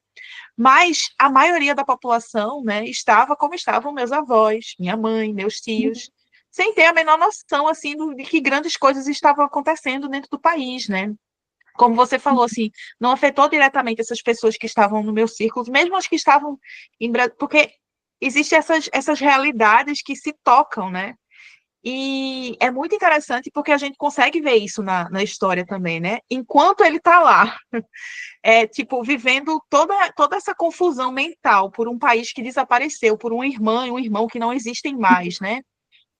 Mas a maioria da população, né, estava como estavam meus avós, minha mãe, meus tios, sem ter a menor noção, assim, de que grandes coisas estavam acontecendo dentro do país, né? Como você falou, assim, não afetou diretamente essas pessoas que estavam no meu círculo, mesmo as que estavam em Brasília, porque existem essas realidades que se tocam, né? E é muito interessante porque a gente consegue ver isso na história também, né? Enquanto ele está lá, tipo, vivendo toda essa confusão mental por um país que desapareceu, por uma irmã e um irmão que não existem mais, né?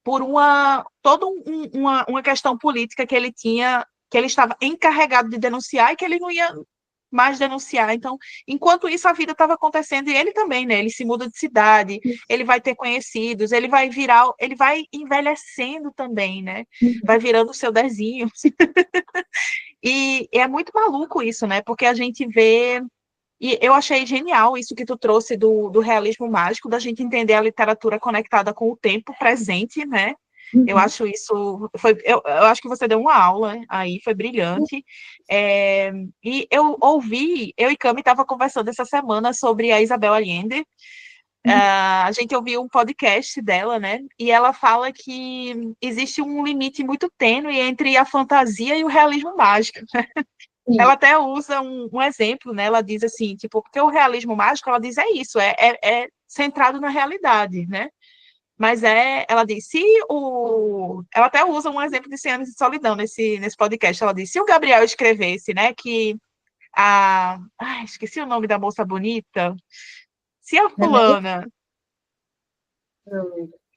Por toda uma questão política que ele tinha, que ele estava encarregado de denunciar e que ele não ia mais denunciar. Então, enquanto isso, a vida estava acontecendo, e ele também, né? Ele se muda de cidade, ele vai ter conhecidos, ele vai envelhecendo também, né? Vai virando o seu desenho. E é muito maluco isso, né? Porque a gente vê. E eu achei genial isso que tu trouxe do realismo mágico, da gente entender a literatura conectada com o tempo presente, né? Eu acho isso. Eu acho que você deu uma aula aí, foi brilhante. E eu e Cami estava conversando essa semana sobre a Isabel Allende. A gente ouviu um podcast dela, né? E ela fala que existe um limite muito tênue entre a fantasia e o realismo mágico. Ela até usa um exemplo, né? Ela diz assim, tipo, porque o realismo mágico, ela diz, é isso, é centrado na realidade, né? Mas ela diz, ela até usa um exemplo de 100 anos de solidão nesse podcast. Ela diz, se o Gabriel escrevesse, né, que esqueci o nome da moça bonita, se a fulana...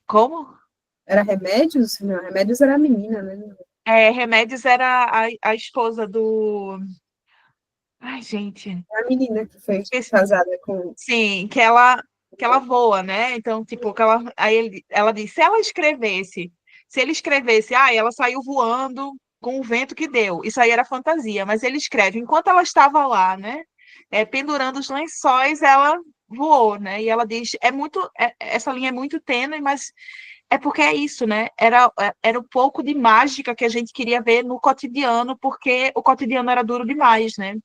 Como?
Era Remédios? Não, Remédios era a menina, né?
Remédios era a esposa do... Ai, gente...
A menina que foi casada com...
Sim, que ela voa, né? Então, tipo, ela disse, se ele escrevesse, ela saiu voando com o vento que deu, isso aí era fantasia, mas ele escreve, enquanto ela estava lá, né, pendurando os lençóis, ela voou, né? E ela diz, essa linha é muito tênue, mas é porque é isso, né? Era um pouco de mágica que a gente queria ver no cotidiano, porque o cotidiano era duro demais, né?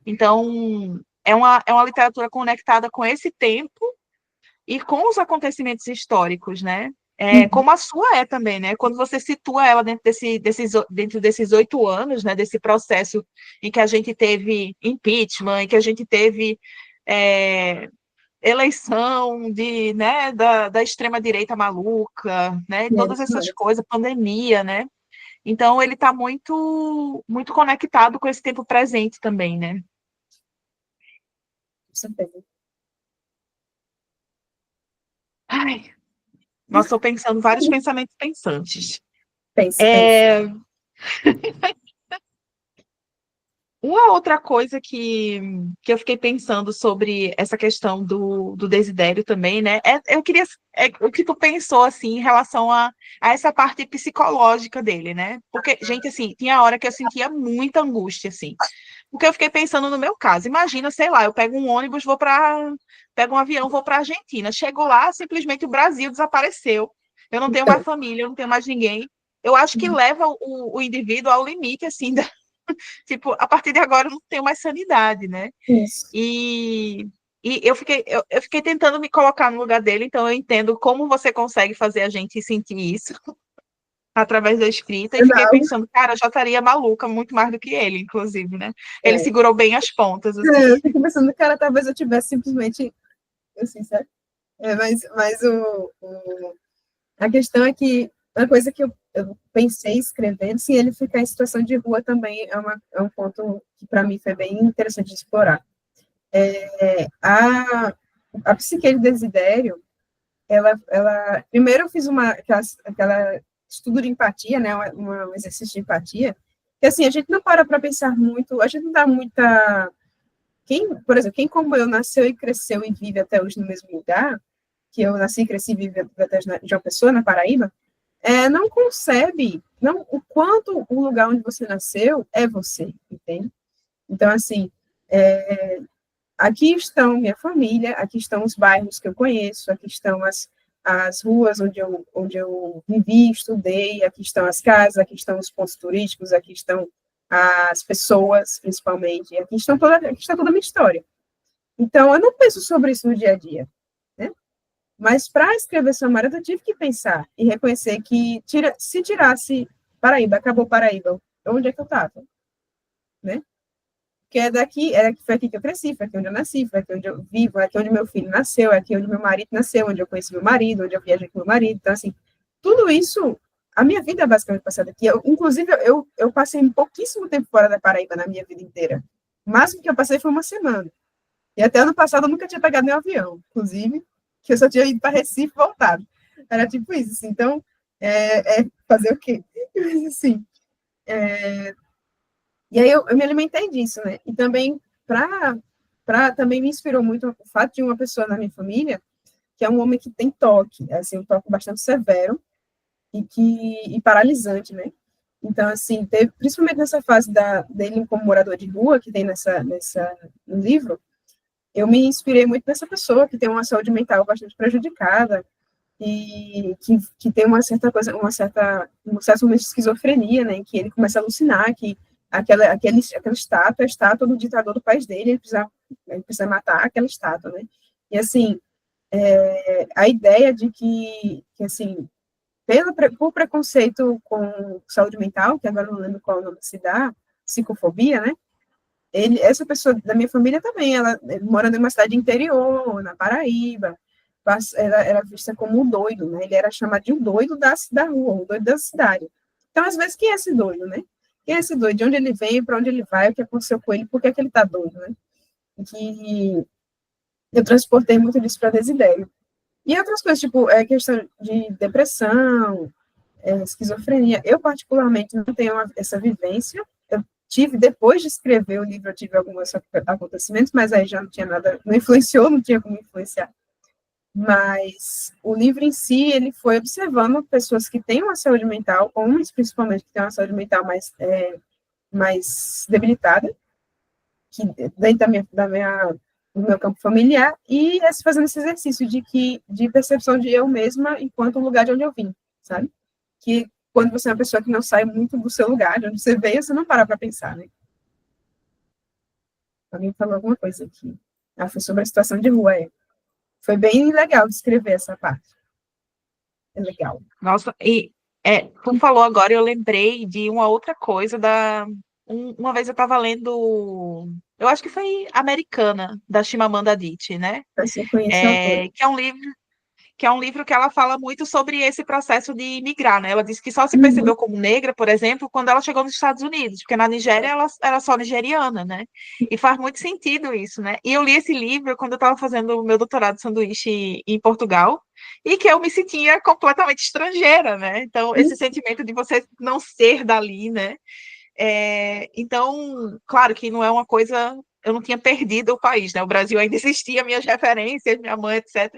Então, é uma literatura conectada com esse tempo e com os acontecimentos históricos, né? Como a sua é também, né? Quando você situa ela dentro desses 8 anos, né? Desse processo em que a gente teve impeachment, em que a gente teve eleição né? da extrema-direita maluca, né? Todas essas coisas, pandemia, né? Então, ele está muito, muito conectado com esse tempo presente também, né? Ai, nós estou pensando vários pensamentos pensantes.
Pense.
Uma outra coisa que eu fiquei pensando sobre essa questão do Desidério também, né? Eu queria o que tu pensou assim em relação a essa parte psicológica dele, né? Porque, gente, assim, tinha hora que eu sentia muita angústia, assim. Porque eu fiquei pensando no meu caso. Imagina, sei lá, eu pego um ônibus, pego um avião, vou para a Argentina. Chego lá, simplesmente o Brasil desapareceu. Eu não tenho mais família, eu não tenho mais ninguém. Eu acho que leva o indivíduo ao limite, assim, tipo, a partir de agora eu não tenho mais sanidade, né?
Isso.
E eu fiquei tentando me colocar no lugar dele, então eu entendo como você consegue fazer a gente sentir isso através da escrita, e fiquei pensando, cara, eu já estaria maluca muito mais do que ele, inclusive, né? Ele segurou bem as pontas, assim.
Eu fiquei pensando, cara, talvez eu tivesse simplesmente, assim, sabe? Mas a questão é que uma coisa que eu pensei escrevendo, se ele ficar em situação de rua também é um ponto que para mim foi bem interessante de explorar. A psique de Desidério, ela primeiro eu fiz aquela estudo de empatia, né, um exercício de empatia, que assim, a gente não para pensar muito, a gente não dá muita... por exemplo, quem como eu nasceu e cresceu e vive até hoje no mesmo lugar, que eu nasci e cresci vivendo de João Pessoa, na Paraíba, não concebe o quanto o lugar onde você nasceu é você, entende? Então, assim, aqui estão minha família, aqui estão os bairros que eu conheço, aqui estão as ruas onde eu vivi, estudei, aqui estão as casas, aqui estão os pontos turísticos, aqui estão as pessoas, principalmente, aqui está toda a minha história. Então, eu não penso sobre isso no dia a dia, né? Mas para escrever Samarata, eu tive que pensar e reconhecer que se tirasse Paraíba, acabou Paraíba, onde é que eu estava? Né? Porque foi aqui que eu cresci, foi aqui onde eu nasci, foi aqui onde eu vivo, é aqui onde meu filho nasceu, é aqui onde meu marido nasceu, onde eu conheci meu marido, onde eu viajei com meu marido. Então, assim, tudo isso, a minha vida é basicamente passada aqui. Inclusive, eu passei pouquíssimo tempo fora da Paraíba na minha vida inteira. O máximo que eu passei foi uma semana. E até ano passado eu nunca tinha pegado nenhum avião, inclusive, que eu só tinha ido para Recife e voltado. Era tipo isso, assim. Então, fazer o quê? Assim, e aí eu me alimentei disso, né? E também, também me inspirou muito o fato de uma pessoa na minha família, que é um homem que tem toque, assim, um toque bastante severo e paralisante, né? Então, assim, principalmente nessa fase dele como morador de rua, que tem no livro, eu me inspirei muito nessa pessoa que tem uma saúde mental bastante prejudicada e que tem uma certa coisa, um certo momento de esquizofrenia, né, em que ele começa a alucinar que aquela estátua é a estátua do ditador do país dele, ele precisa matar aquela estátua, né? E, assim, a ideia de que assim, por preconceito com saúde mental, que agora eu não lembro qual o nome se dá, psicofobia, né? Essa pessoa da minha família também, ela mora numa cidade interior, na Paraíba, ela era vista como um doido, né? Ele era chamado de um doido da rua, um doido da cidade. Então, às vezes, quem é esse doido, né? Quem é esse doido? De onde ele vem, para onde ele vai, o que aconteceu com ele, por que ele está doido, né? Que eu transportei muito disso para Desidério. E outras coisas, tipo, questão de depressão, esquizofrenia. Eu, particularmente, não tenho essa vivência. Eu tive, depois de escrever o livro, eu tive alguns acontecimentos, mas aí já não tinha nada, não influenciou, não tinha como influenciar. Mas o livro em si, ele foi observando pessoas que têm uma saúde mental, homens principalmente, que têm uma saúde mental mais debilitada, que dentro do meu campo familiar, e fazendo esse exercício de percepção de eu mesma enquanto o lugar de onde eu vim, sabe? Que quando você é uma pessoa que não sai muito do seu lugar, de onde você veio, você não para pensar, né? Alguém falou alguma coisa aqui. Foi sobre a situação de rua, Foi bem legal escrever essa parte. É legal.
Nossa, tu falou agora, eu lembrei de uma outra coisa uma vez eu estava lendo, eu acho que foi Americana, da Chimamanda Adichie, né?
Você conhece a autora.
Que é um livro que ela fala muito sobre esse processo de migrar, né? Ela disse que só se percebeu como negra, por exemplo, quando ela chegou nos Estados Unidos, porque na Nigéria ela era só nigeriana, né? E faz muito sentido isso, né? E eu li esse livro quando eu estava fazendo o meu doutorado de sanduíche em Portugal, e que eu me sentia completamente estrangeira, né? Então, esse sentimento de você não ser dali, né? Então, claro que não é uma coisa... Eu não tinha perdido o país, né? O Brasil ainda existia, minhas referências, minha mãe, etc.,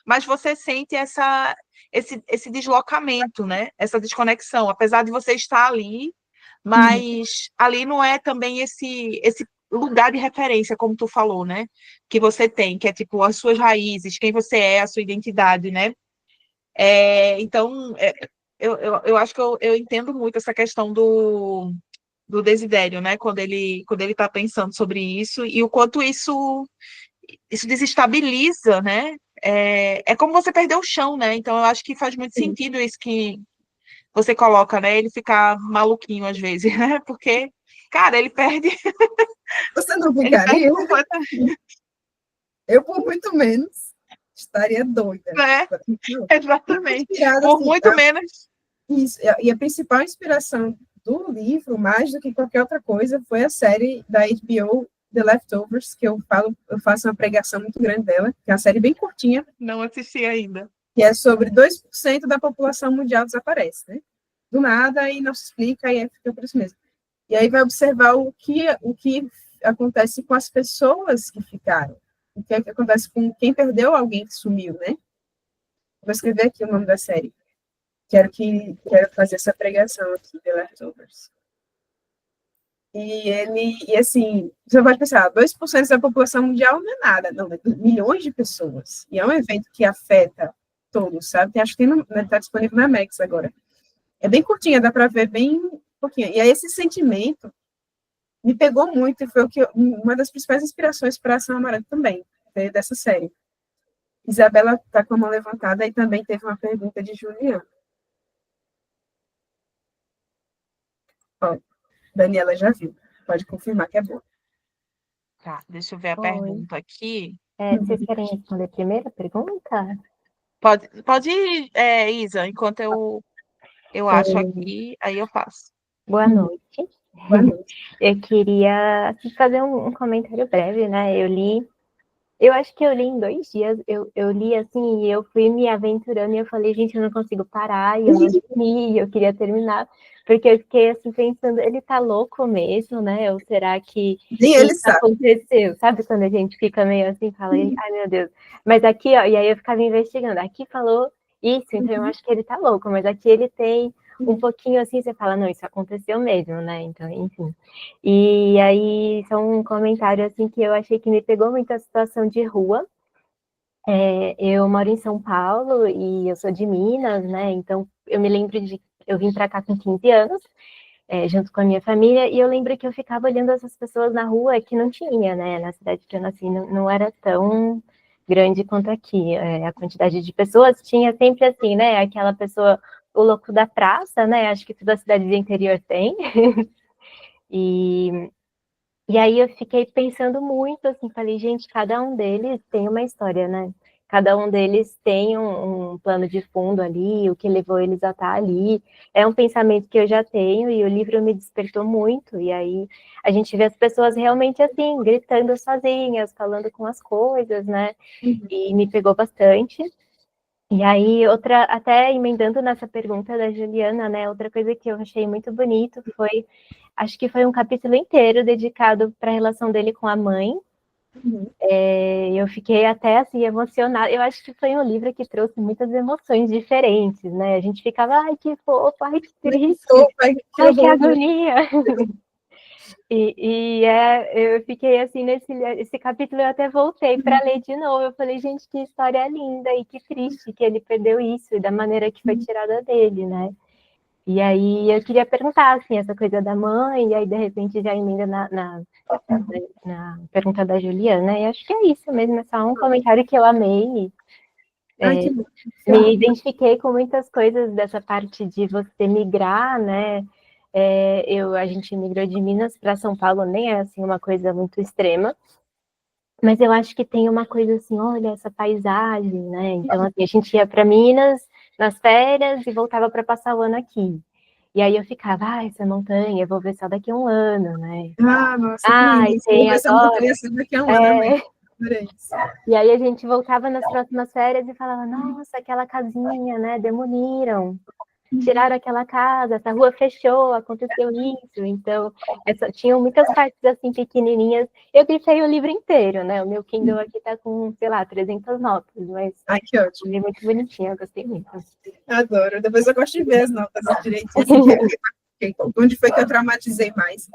mas você sente esse deslocamento, né? Essa desconexão, apesar de você estar ali, mas ali não é também esse lugar de referência, como tu falou, né? Que você tem, que é tipo as suas raízes, quem você é, a sua identidade, né? Então, eu acho que eu entendo muito essa questão do Desidério, né? Quando ele está pensando sobre isso e o quanto isso desestabiliza, né? É como você perder o chão, né? Então eu acho que faz muito sentido isso que você coloca, né? Ele ficar maluquinho às vezes, né? Porque, cara, ele perde.
Você não
Ele perde
ficaria?
completamente.
Eu, por muito menos, estaria doida.
Exatamente.
Inspirada,
Por
assim,
muito menos.
Isso, e a principal inspiração do livro, mais do que qualquer outra coisa, foi a série da HBO The Leftovers, que eu faço uma pregação muito grande dela, que é uma série bem curtinha.
Não assisti ainda.
Que é sobre 2% da população mundial desaparece, né? Do nada, e não se explica, e fica por isso mesmo. E aí vai observar o que acontece com as pessoas que ficaram, o que acontece com quem perdeu alguém que sumiu, né? Vou escrever aqui o nome da série. Quero fazer essa pregação aqui, The Leftovers. E assim, você pode pensar, 2% da população mundial não é nada, não, é milhões de pessoas. E é um evento que afeta todos, sabe? Acho que está disponível na Max agora. É bem curtinha, dá para ver bem pouquinho. E aí esse sentimento me pegou muito, e foi uma das principais inspirações para Ação Amarela também, dessa série. Isabela está com a mão levantada e também teve uma pergunta de Juliana. Ó, Daniela já viu, pode confirmar que é boa.
Tá, deixa eu ver a
Oi.
pergunta aqui.
Vocês querem responder a primeira pergunta?
Pode ir, Isa, enquanto eu acho aqui, aí eu faço.
Boa noite.
Boa noite.
Eu queria fazer um comentário breve, né? Eu acho que eu li em 2 dias, eu li assim, e eu fui me aventurando, e eu falei, gente, eu não consigo parar, e eu não dormi, eu queria terminar, porque eu fiquei assim, pensando, ele tá louco mesmo, né? Ou será que
Nem ele
isso
sabe.
aconteceu? Sabe quando a gente fica meio assim, fala, ai meu Deus, mas aqui, ó, e aí eu ficava investigando, aqui falou isso, então eu acho que ele tá louco, mas aqui ele tem um pouquinho assim, você fala, não, isso aconteceu mesmo, né? Então, enfim. E aí, são um comentário assim que eu achei que me pegou muito a situação de rua. Eu moro em São Paulo e eu sou de Minas, né? Então, eu me lembro eu vim para cá com 15 anos, junto com a minha família, e eu lembro que eu ficava olhando essas pessoas na rua que não tinha, né? Na cidade que eu nasci, não era tão grande quanto aqui. A quantidade de pessoas tinha sempre assim, né? Aquela pessoa, o louco da praça, né? Acho que toda cidade do interior tem. E aí eu fiquei pensando muito, assim, falei, gente, cada um deles tem uma história, né? Cada um deles tem um plano de fundo ali, o que levou eles a estar ali. É um pensamento que eu já tenho e o livro me despertou muito. E aí a gente vê as pessoas realmente assim, gritando sozinhas, falando com as coisas, né? E me pegou bastante. E aí, até emendando nessa pergunta da Juliana, né? Outra coisa que eu achei muito bonito foi, acho que foi um capítulo inteiro dedicado para a relação dele com a mãe. Eu fiquei até assim emocionada. Eu acho que foi um livro que trouxe muitas emoções diferentes, né? A gente ficava, ai, que fofo, ai, que triste, ai, que agonia. Eu fiquei assim, esse capítulo eu até voltei para ler de novo. Eu falei, gente, que história linda e que triste que ele perdeu isso, e da maneira que foi tirada dele, né? E aí eu queria perguntar, assim, essa coisa da mãe, e aí de repente já emenda na pergunta da Juliana, e acho que é isso mesmo, é só um comentário que eu amei. Me identifiquei com muitas coisas dessa parte de você migrar, né? A gente migrou de Minas para São Paulo, nem é assim uma coisa muito extrema, mas eu acho que tem uma coisa assim, olha essa paisagem, né? Então assim, a gente ia para Minas nas férias e voltava para passar o ano aqui. E aí eu ficava, essa montanha, eu vou ver só daqui a um ano, né?
Nossa, que lindo.
Tem
essa
agora.
montanha daqui a um ano,
E aí a gente voltava nas próximas férias e falava, nossa, aquela casinha, né? Demoliram. Tiraram aquela casa, essa rua fechou, aconteceu isso. Então, tinham muitas partes assim pequenininhas. Eu grifei o livro inteiro, né? O meu Kindle aqui tá com, sei lá, 300 notas, mas
que ótimo.
É muito bonitinho, eu gostei muito.
Adoro. Depois eu gosto de ver as notas direitinho. Assim, onde foi que eu traumatizei mais?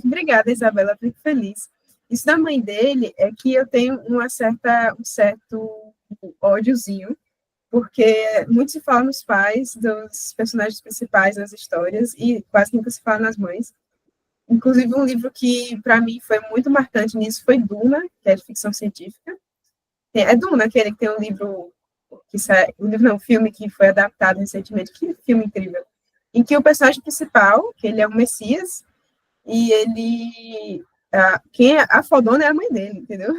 Obrigada, Isabela, fico feliz. Isso da mãe dele é que eu tenho um certo ódiozinho, porque muito se fala nos pais dos personagens principais das histórias e quase nunca se fala nas mães. Inclusive, um livro que, para mim, foi muito marcante nisso foi Duna, que é de ficção científica. É Duna, aquele que tem um livro um filme que foi adaptado recentemente. Que filme incrível! Em que o personagem principal, que ele é um Messias, e a Fodona é a mãe dele, entendeu?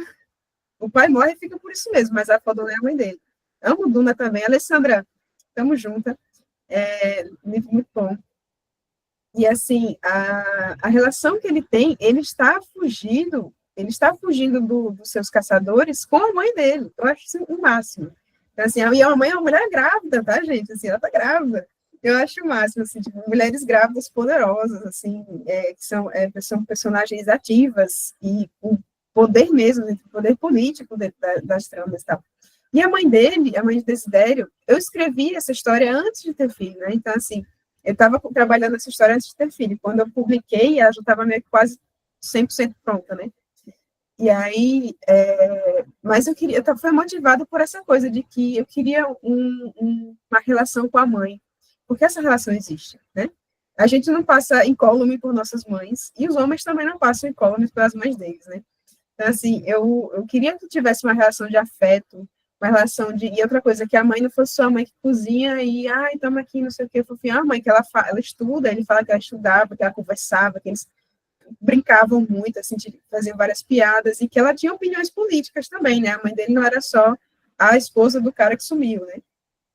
O pai morre e fica por isso mesmo, mas a Fodona é a mãe dele. Amo Duna também. Alessandra, estamos juntas. Livro muito bom. E, assim, a relação que ele tem, ele está fugindo dos seus caçadores com a mãe dele. Eu acho isso o máximo. Então, assim, e a mãe é uma mulher grávida, tá, gente? Assim, ela tá grávida. Eu acho o máximo, assim, tipo, mulheres grávidas poderosas, assim, que são personagens ativas e o poder mesmo, o poder político das tramas e tal. E a mãe dele, a mãe de Desidério, eu escrevi essa história antes de ter filho, né? Então, assim, eu estava trabalhando essa história antes de ter filho. Quando eu publiquei, ela já estava meio que quase 100% pronta, né? E aí, mas eu queria, eu fui motivada por essa coisa de que eu queria uma relação com a mãe, porque essa relação existe, né? A gente não passa incólume por nossas mães, e os homens também não passam incólume pelas mães deles, né? Então, assim, eu queria que tivesse uma relação de afeto, uma relação de... E outra coisa, que a mãe não fosse só a mãe que cozinha e, ai, estamos aqui, não sei o quê, fofinho. A mãe que ela estuda, ele fala que ela estudava, que ela conversava, que eles brincavam muito, assim, faziam várias piadas, e que ela tinha opiniões políticas também, né? A mãe dele não era só a esposa do cara que sumiu, né?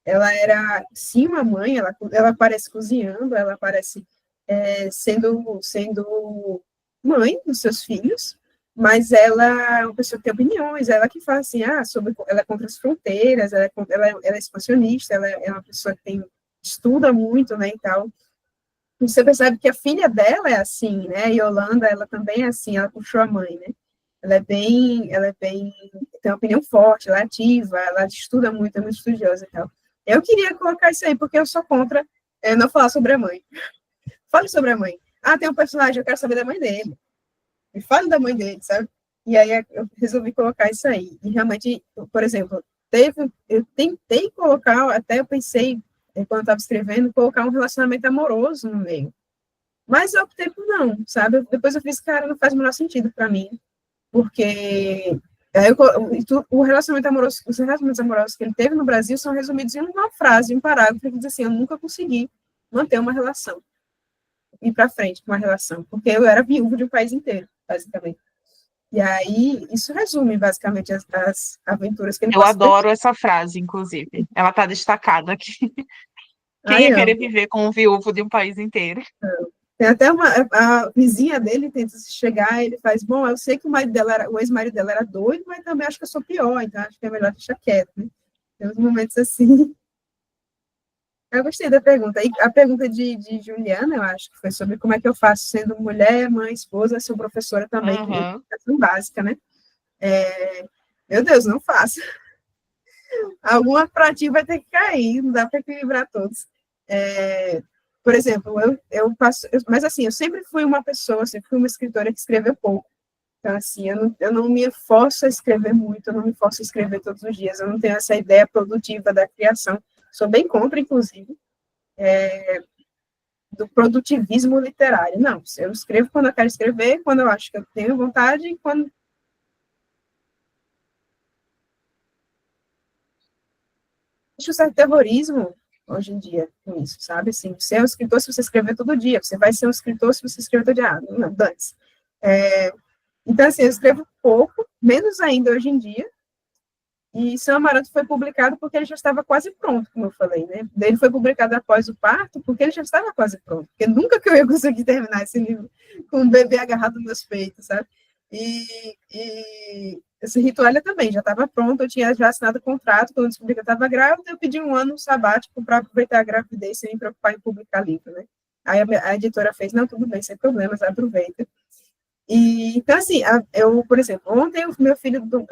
Ela era, sim, uma mãe, ela aparece cozinhando, ela aparece sendo mãe dos seus filhos, mas ela é uma pessoa que tem opiniões, ela que fala assim, ela é contra as fronteiras, ela é expansionista, ela é uma pessoa que estuda muito, né, e tal. Você percebe que a filha dela é assim, né, Yolanda, ela também é assim, ela puxou a mãe, né, tem uma opinião forte, ela é ativa, ela estuda muito, é muito estudiosa e tal. Eu queria colocar isso aí, porque eu sou contra não falar sobre a mãe. Fale sobre a mãe. Tem um personagem, eu quero saber da mãe dele. Me fale da mãe dele, sabe? E aí eu resolvi colocar isso aí. E realmente, por exemplo, eu tentei colocar, até eu pensei, quando eu estava escrevendo, colocar um relacionamento amoroso no meio. Mas eu optei por não, sabe? Depois eu fiz, cara, não faz o menor sentido para mim, porque os relacionamentos amorosos que ele teve no Brasil são resumidos em uma frase, em um parágrafo, que diz assim, eu nunca consegui manter uma relação, ir para frente com uma relação, porque eu era viúva de um país inteiro, basicamente. E aí, isso resume, basicamente, as aventuras que ele
Eu
passou.
adoro essa frase, inclusive. Ela está destacada aqui. Quem ia querer viver com um viúvo de um país inteiro?
Tem até a vizinha dele tenta chegar, ele faz, bom, eu sei que o ex-marido dela era doido, mas também acho que eu sou pior, então acho que é melhor deixar quieto, né? Tem uns momentos assim. Eu gostei da pergunta. E a pergunta de Juliana, eu acho que foi sobre como é que eu faço sendo mulher, mãe, esposa, sou professora também, que é educação básica, né? Meu Deus, não faço. Alguma pra ti vai ter que cair, não dá para equilibrar todos. Por exemplo, eu passo... Mas, assim, eu sempre fui uma pessoa, sempre fui uma escritora que escreveu pouco. Então, assim, eu não me forço a escrever muito, eu não me forço a escrever todos os dias, eu não tenho essa ideia produtiva da criação. Sou bem contra, inclusive, do produtivismo literário. Não, eu escrevo quando eu quero escrever, quando eu acho que eu tenho vontade, quando... Existe um certo terrorismo hoje em dia com isso, sabe? Assim, você é um escritor se você escrever todo dia, você vai ser um escritor se você escrever todo dia. Não, dane-se. Então, assim, eu escrevo pouco, menos ainda hoje em dia, e São Amaranto foi publicado porque ele já estava quase pronto, como eu falei, né? Ele foi publicado após o parto porque ele já estava quase pronto, porque nunca que eu ia conseguir terminar esse livro com um bebê agarrado nos meus peitos, sabe? E esse Rituália também já estava pronto, eu tinha já assinado o contrato, quando eu descobri que eu estava grávida, eu pedi um ano sabático para aproveitar a gravidez sem me preocupar em publicar livro, né? Aí a editora fez, não, tudo bem, sem problemas, aproveita. E, então, assim, por exemplo, ontem o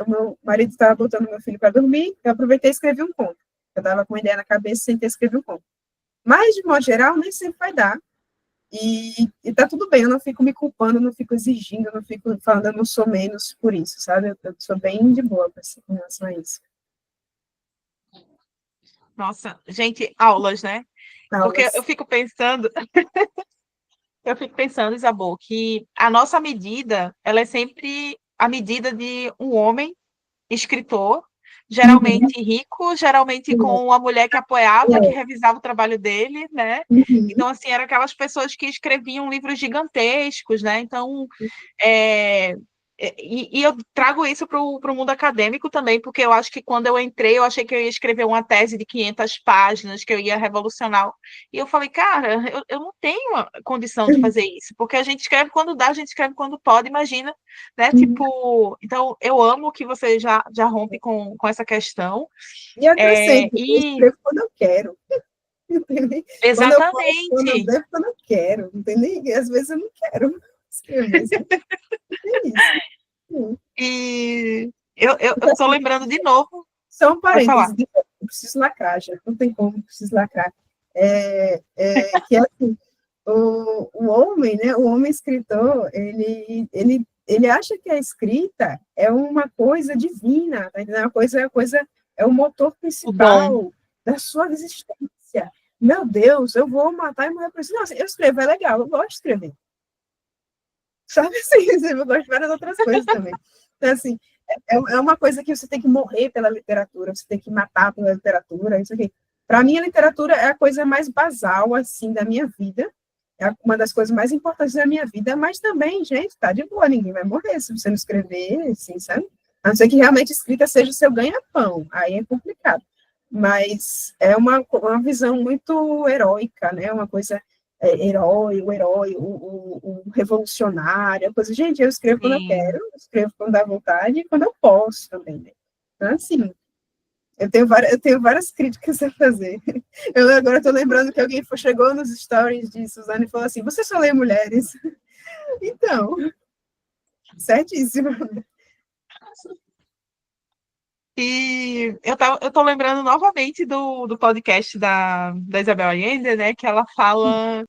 meu marido estava botando meu filho para dormir, eu aproveitei e escrevi um conto. Eu estava com uma ideia na cabeça, sentei e escrevi um conto. Mas, de modo geral, nem sempre vai dar. E tá tudo bem, eu não fico me culpando, eu não fico exigindo, eu não fico falando, eu não sou menos por isso, sabe? Eu sou bem de boa com relação a isso.
Nossa, gente, aulas, né? Porque eu fico pensando, Isabel, que a nossa medida, ela é sempre a medida de um homem escritor, geralmente rico, geralmente com uma mulher que apoiava, que revisava o trabalho dele, né? Então, assim, eram aquelas pessoas que escreviam livros gigantescos, né? Então, e eu trago isso para o mundo acadêmico também, porque eu acho que quando eu entrei, eu achei que eu ia escrever uma tese de 500 páginas, que eu ia revolucionar. E eu falei, cara, eu não tenho a condição de fazer isso, porque a gente escreve quando dá, a gente escreve quando pode, imagina, né? Tipo, então eu amo que você já rompe com essa questão.
E acrescento, eu escrevo quando eu quero.
Exatamente.
Quando eu devo, quando eu quero, entendeu? E às vezes eu não quero escrever. É isso.
E eu estou lembrando de novo.
Só um
Pode falar.
parênteses, eu preciso lacrar, já não tem como, preciso lacrar. Que é assim, o homem, né, o homem escritor, ele acha que a escrita é uma coisa divina, tá entendendo? É o motor principal da sua existência. Meu Deus, eu vou matar e morrer por isso. Não, assim, eu escrevo, é legal, eu gosto de escrever. Sabe assim, eu gosto de várias outras coisas também. Então, assim, é uma coisa que você tem que morrer pela literatura, você tem que matar pela literatura, isso aqui. Para mim, a literatura é a coisa mais basal, assim, da minha vida, é uma das coisas mais importantes da minha vida, mas também, gente, tá de boa, ninguém vai morrer se você não escrever, assim, sabe? A não ser que realmente escrita seja o seu ganha-pão, aí é complicado. Mas é uma visão muito heróica, né? Uma coisa o herói, o revolucionário, a coisa. Gente, eu escrevo quando eu quero, eu escrevo quando dá vontade e quando eu posso também, né? Então, assim, eu tenho várias críticas a fazer. Eu agora estou lembrando que alguém chegou nos stories de Suzana e falou assim, você só lê mulheres? Então, certíssimo.
E eu tô lembrando novamente do podcast da Isabel Allende, né? Que ela fala.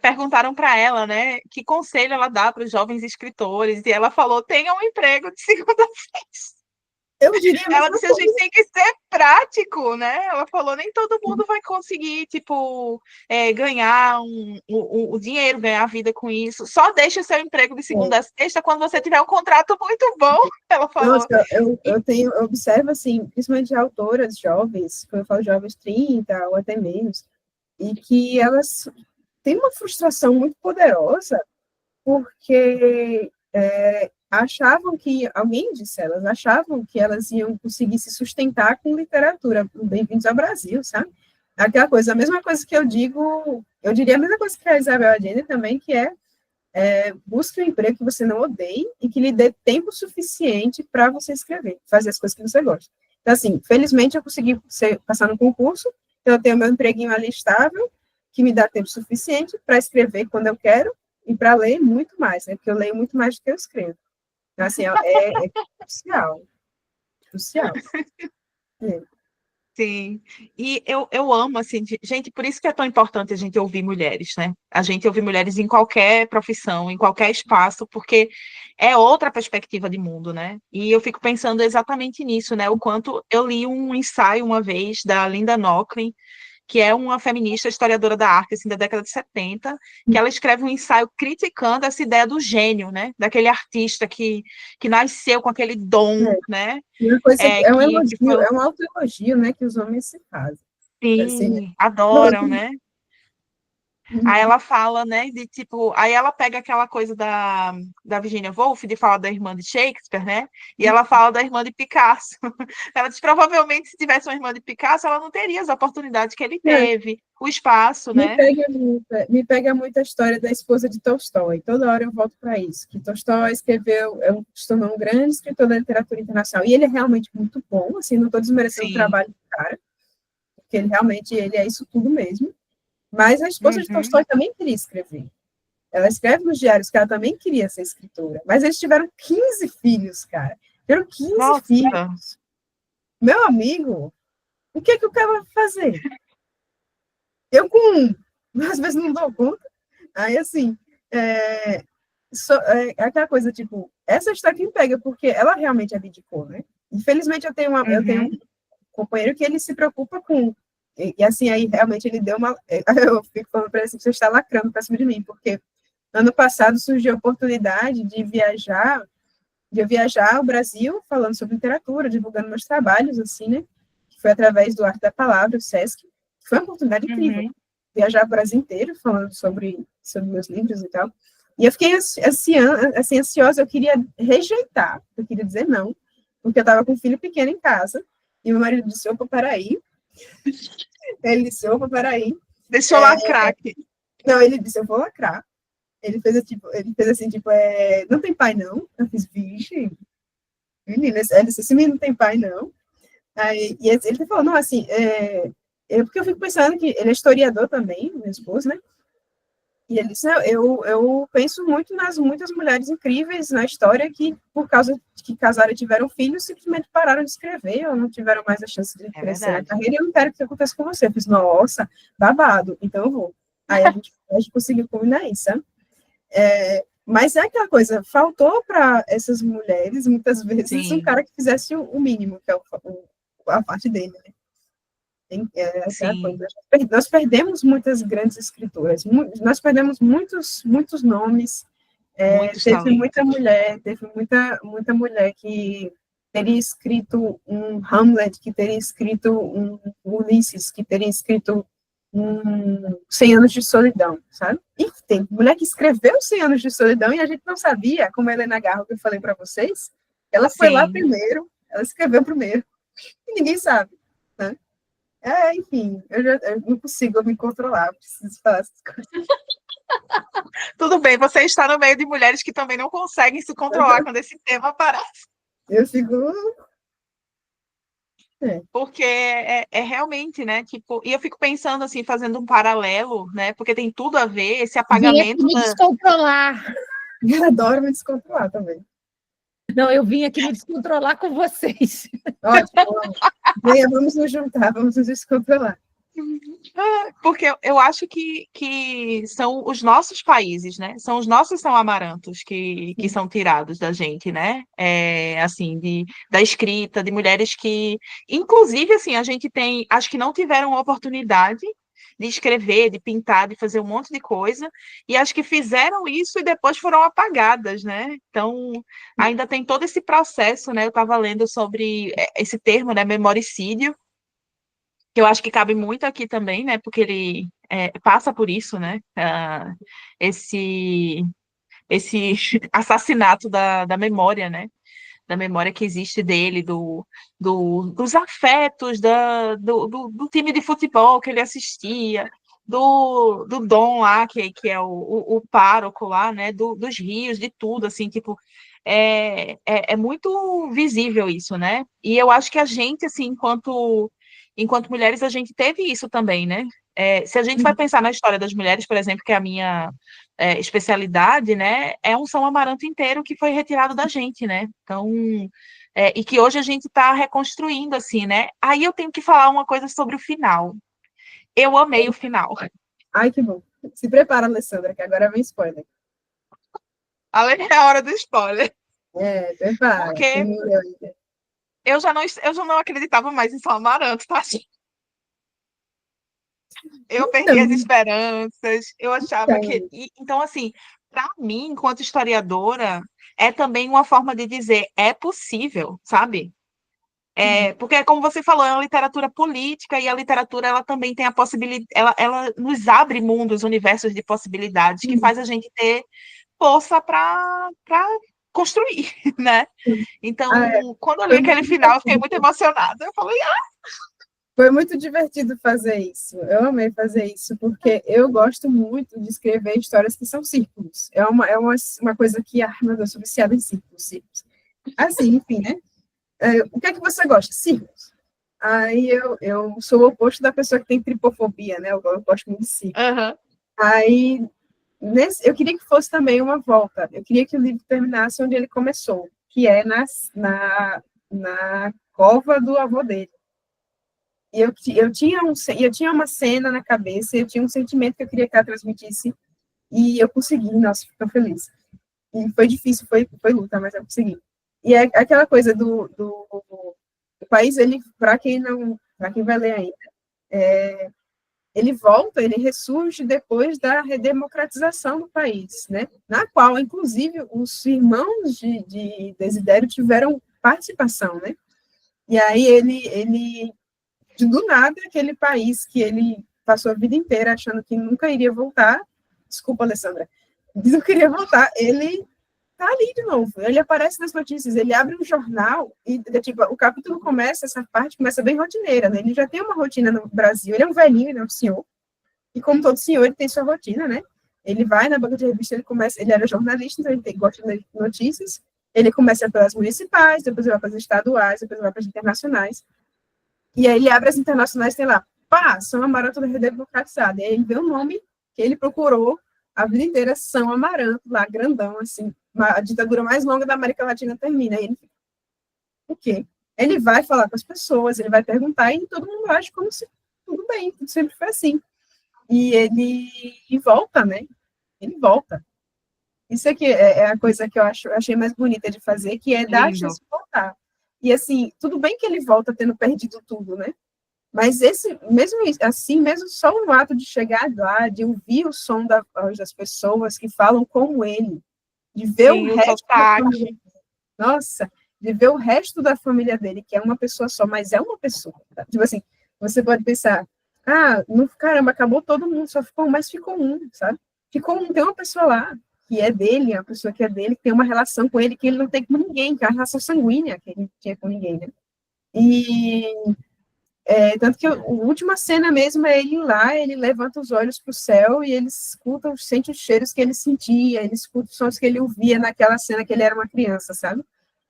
Perguntaram para ela, né? Que conselho ela dá para os jovens escritores, e ela falou: tenha um emprego de segunda a sexta.
Eu diria a
Ela
mesma
disse: a
coisa.
gente tem que ser prático, né? Ela falou: nem todo mundo vai conseguir, tipo, ganhar o dinheiro, ganhar a vida com isso. Só deixe o seu emprego de segunda a sexta quando você tiver um contrato muito bom, ela falou.
Nossa, eu observo, assim, principalmente autoras jovens, quando eu falo jovens 30 ou até menos, e que elas têm uma frustração muito poderosa, porque achavam que, alguém disse, elas achavam que elas iam conseguir se sustentar com literatura. Bem-vindos ao Brasil, sabe? Aquela coisa, a mesma coisa que eu digo, eu diria a mesma coisa que a Isabel Allende também, que busque um emprego que você não odeie e que lhe dê tempo suficiente para você escrever, fazer as coisas que você gosta. Então, assim, felizmente eu consegui passar no concurso, então eu tenho meu empreguinho ali estável, que me dá tempo suficiente para escrever quando eu quero e para ler muito mais, né? Porque eu leio muito mais do que eu escrevo. Então, assim, é crucial. Crucial.
Sim, e eu amo, assim, gente, por isso que é tão importante a gente ouvir mulheres, né? A gente ouvir mulheres em qualquer profissão, em qualquer espaço, porque é outra perspectiva de mundo, né? E eu fico pensando exatamente nisso, né? O quanto eu li um ensaio uma vez da Linda Nochlin, que é uma feminista historiadora da arte, assim, da década de 70, que ela escreve um ensaio criticando essa ideia do gênio, né? Daquele artista que nasceu com aquele dom, né?
Uma coisa, um elogio,
foi...
é um autoelogio, né, que os homens se fazem.
Sim, adoram, né? Aí ela fala, né, de tipo, aí ela pega aquela coisa da Virginia Woolf, de falar da irmã de Shakespeare, né, e ela fala da irmã de Picasso. Ela diz, provavelmente, se tivesse uma irmã de Picasso, ela não teria as oportunidades que ele teve, o espaço, né.
Me pega muito a história da esposa de Tolstói, toda hora eu volto para isso, que Tolstói escreveu, se tornou um grande escritor da literatura internacional, e ele é realmente muito bom, assim, não estou desmerecendo o trabalho do cara, porque ele é isso tudo mesmo. Mas a esposa de Tolstói também queria escrever. Ela escreve nos diários que ela também queria ser escritora. Mas eles tiveram 15 filhos, cara. Tiveram 15 filhos. Meu amigo, o que o cara vai fazer? Eu com um, às vezes não dou conta. Aí, assim, aquela coisa, tipo, essa história que me pega, porque ela realmente abdicou, né? Infelizmente, eu tenho um companheiro que ele se preocupa com. E assim, aí realmente ele deu uma. Eu fico falando para ele assim, você está lacrando para cima de mim, porque ano passado surgiu a oportunidade de eu viajar ao Brasil falando sobre literatura, divulgando meus trabalhos, assim, né? Que foi através do Arte da Palavra, o SESC. Foi uma oportunidade incrível. Viajar o Brasil inteiro falando sobre meus livros e tal. E eu fiquei assim, ansiosa, eu queria rejeitar, eu queria dizer não, porque eu estava com um filho pequeno em casa, e meu marido disse, opa, peraí. Ele disse, opa, peraí.
Deixa eu lacrar aqui.
Não, ele disse, eu vou lacrar. Ele fez assim, tipo, não tem pai, não. Eu fiz, vixe, menina, ele disse, esse menino não tem pai, não. Aí, e ele falou, não, assim, porque eu fico pensando que ele é historiador também, meu esposo, né? E ele disse, eu penso muito nas muitas mulheres incríveis na história que, por causa de que casaram e tiveram filhos, simplesmente pararam de escrever, ou não tiveram mais a chance de crescer na carreira, e eu não quero que isso aconteça com você. Eu fiz, nossa, babado, então eu vou. Aí a gente conseguiu combinar isso, sabe? Mas é aquela coisa, faltou para essas mulheres, muitas vezes, um cara que fizesse o mínimo, que é a parte dele, né? Essa é a coisa. Nós perdemos muitas grandes escritoras, nós perdemos muitos nomes. Teve muita mulher que teria escrito um Hamlet, que teria escrito um Ulisses, que teria escrito um 100 Anos de Solidão, sabe? E tem mulher que escreveu 100 Anos de Solidão e a gente não sabia, como a Helena Garro, que eu falei para vocês, ela foi lá primeiro, ela escreveu primeiro, e ninguém sabe, né? Enfim, eu não consigo me controlar, preciso falar essas coisas.
Tudo bem, você está no meio de mulheres que também não conseguem se controlar quando esse tema aparece.
Eu fico...
Porque é realmente, né, tipo, e eu fico pensando assim, fazendo um paralelo, né, porque tem tudo a ver, esse apagamento...
Vim aqui me descontrolar.
Eu adoro me descontrolar também.
Não, eu vim aqui me descontrolar com vocês.
Ótimo. Venha, vamos nos juntar, vamos nos descontrolar.
Porque eu acho que são os nossos países, né? São os nossos São Amarantos que são tirados da gente, né? Assim, da escrita, de mulheres que, inclusive, assim, a gente tem, acho que não tiveram oportunidade de escrever, de pintar, de fazer um monte de coisa, e acho que fizeram isso e depois foram apagadas, né? Então, ainda tem todo esse processo, né? Eu estava lendo sobre esse termo, né? Memoricídio, que eu acho que cabe muito aqui também, né? Porque ele passa por isso, né? Esse assassinato da memória, né? Da memória que existe dele, dos afetos, do time de futebol que ele assistia, do Dom lá, que é o pároco lá, né? Dos rios, de tudo, assim, tipo... É muito visível isso, né? E eu acho que a gente, assim, enquanto mulheres, a gente teve isso também, né? Se a gente vai pensar na história das mulheres, por exemplo, que é a minha especialidade, né? É um São Amaranto inteiro que foi retirado da gente, né? Então, e que hoje a gente está reconstruindo, assim, né? Aí eu tenho que falar uma coisa sobre o final. Eu amei o final.
Ai, que bom. Se prepara, Alessandra, que agora vem spoiler.
É a hora do spoiler.
Prepara.
Porque eu já não acreditava mais em São Amaranto, tá? Eu perdi as esperanças, eu achava que... Então, assim, para mim, enquanto historiadora, é também uma forma de dizer, é possível, sabe? Porque, como você falou, é uma literatura política, e a literatura, ela também tem a possibilidade, ela nos abre mundos, universos de possibilidades, que faz a gente ter força para construir, né? Então, quando eu li aquele final, eu fiquei muito emocionada. Eu falei,
Foi muito divertido fazer isso. Eu amei fazer isso, porque eu gosto muito de escrever histórias que são círculos. É uma coisa que, meu Deus, eu sou viciada em círculos. Assim, enfim, né? O que é que você gosta? Círculos. Aí eu sou o oposto da pessoa que tem tripofobia, né? Eu gosto muito de círculos. Aí, eu queria que fosse também uma volta. Eu queria que o livro terminasse onde ele começou, que é na cova do avô dele. E eu tinha uma cena na cabeça, eu tinha um sentimento que eu queria que ela transmitisse, e eu consegui, nossa, fico tão feliz. E foi difícil, foi luta, mas eu consegui. E é aquela coisa do país, ele, para quem vai ler ainda, ele volta, ele ressurge depois da redemocratização do país, né? Na qual, inclusive, os irmãos de Desidério tiveram participação, né? E aí ele do nada, aquele país que ele passou a vida inteira achando que nunca iria voltar, desculpa, Alessandra, não queria voltar, ele tá ali de novo, ele aparece nas notícias, ele abre um jornal, e tipo, o capítulo começa, essa parte começa bem rotineira, né? Ele já tem uma rotina no Brasil, ele é um velhinho, ele é um senhor, e como todo senhor, ele tem sua rotina, né? Ele vai na banca de revista, ele era jornalista, então ele gosta de ler notícias, ele começa pelas municipais, depois ele vai para as estaduais, depois ele vai para as internacionais. E aí ele abre as internacionais, tem lá, São Amaranto da Redemocratizada. E aí ele vê o nome que ele procurou a vida inteira São Amaranto, lá, grandão, assim, a ditadura mais longa da América Latina termina. Aí ele fica, o quê? Ele vai falar com as pessoas, ele vai perguntar, e todo mundo age como se tudo bem, tudo sempre foi assim. E ele volta, né? Ele volta. Isso aqui é a coisa que eu achei mais bonita de fazer, que é dar a chance de voltar. E assim, tudo bem que ele volta tendo perdido tudo, né? Mas mesmo assim, mesmo só o ato de chegar lá, de ouvir o som das pessoas que falam como ele, de ver
Sim,
o resto da família, nossa, de ver o resto da família dele, que é uma pessoa só, mas é uma pessoa. Tá? Tipo assim, você pode pensar, caramba, acabou todo mundo, só ficou um, mas ficou um, sabe? Ficou um, tem uma pessoa lá, que é dele, uma pessoa que é dele, que tem uma relação com ele que ele não tem com ninguém, que é a relação sanguínea que ele não tinha com ninguém, né? E tanto que a última cena mesmo é ele lá, ele levanta os olhos para o céu e ele escuta, sente os cheiros que ele sentia, ele escuta os sons que ele ouvia naquela cena que ele era uma criança, sabe?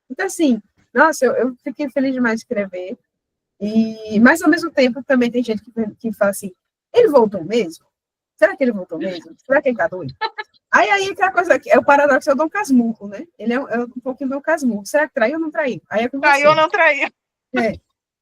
Então, assim, nossa, eu fiquei feliz demais de escrever. Mas, ao mesmo tempo, também tem gente que fala assim, ele voltou mesmo? Será que ele voltou mesmo? Será que ele tá doido? Aí aquela coisa, é o paradoxo, é o Dom Casmurro, né? Ele é um pouquinho Dom Casmurro. Será que traiu ou não traiu? Aí é com você.
Traiu ou não traiu?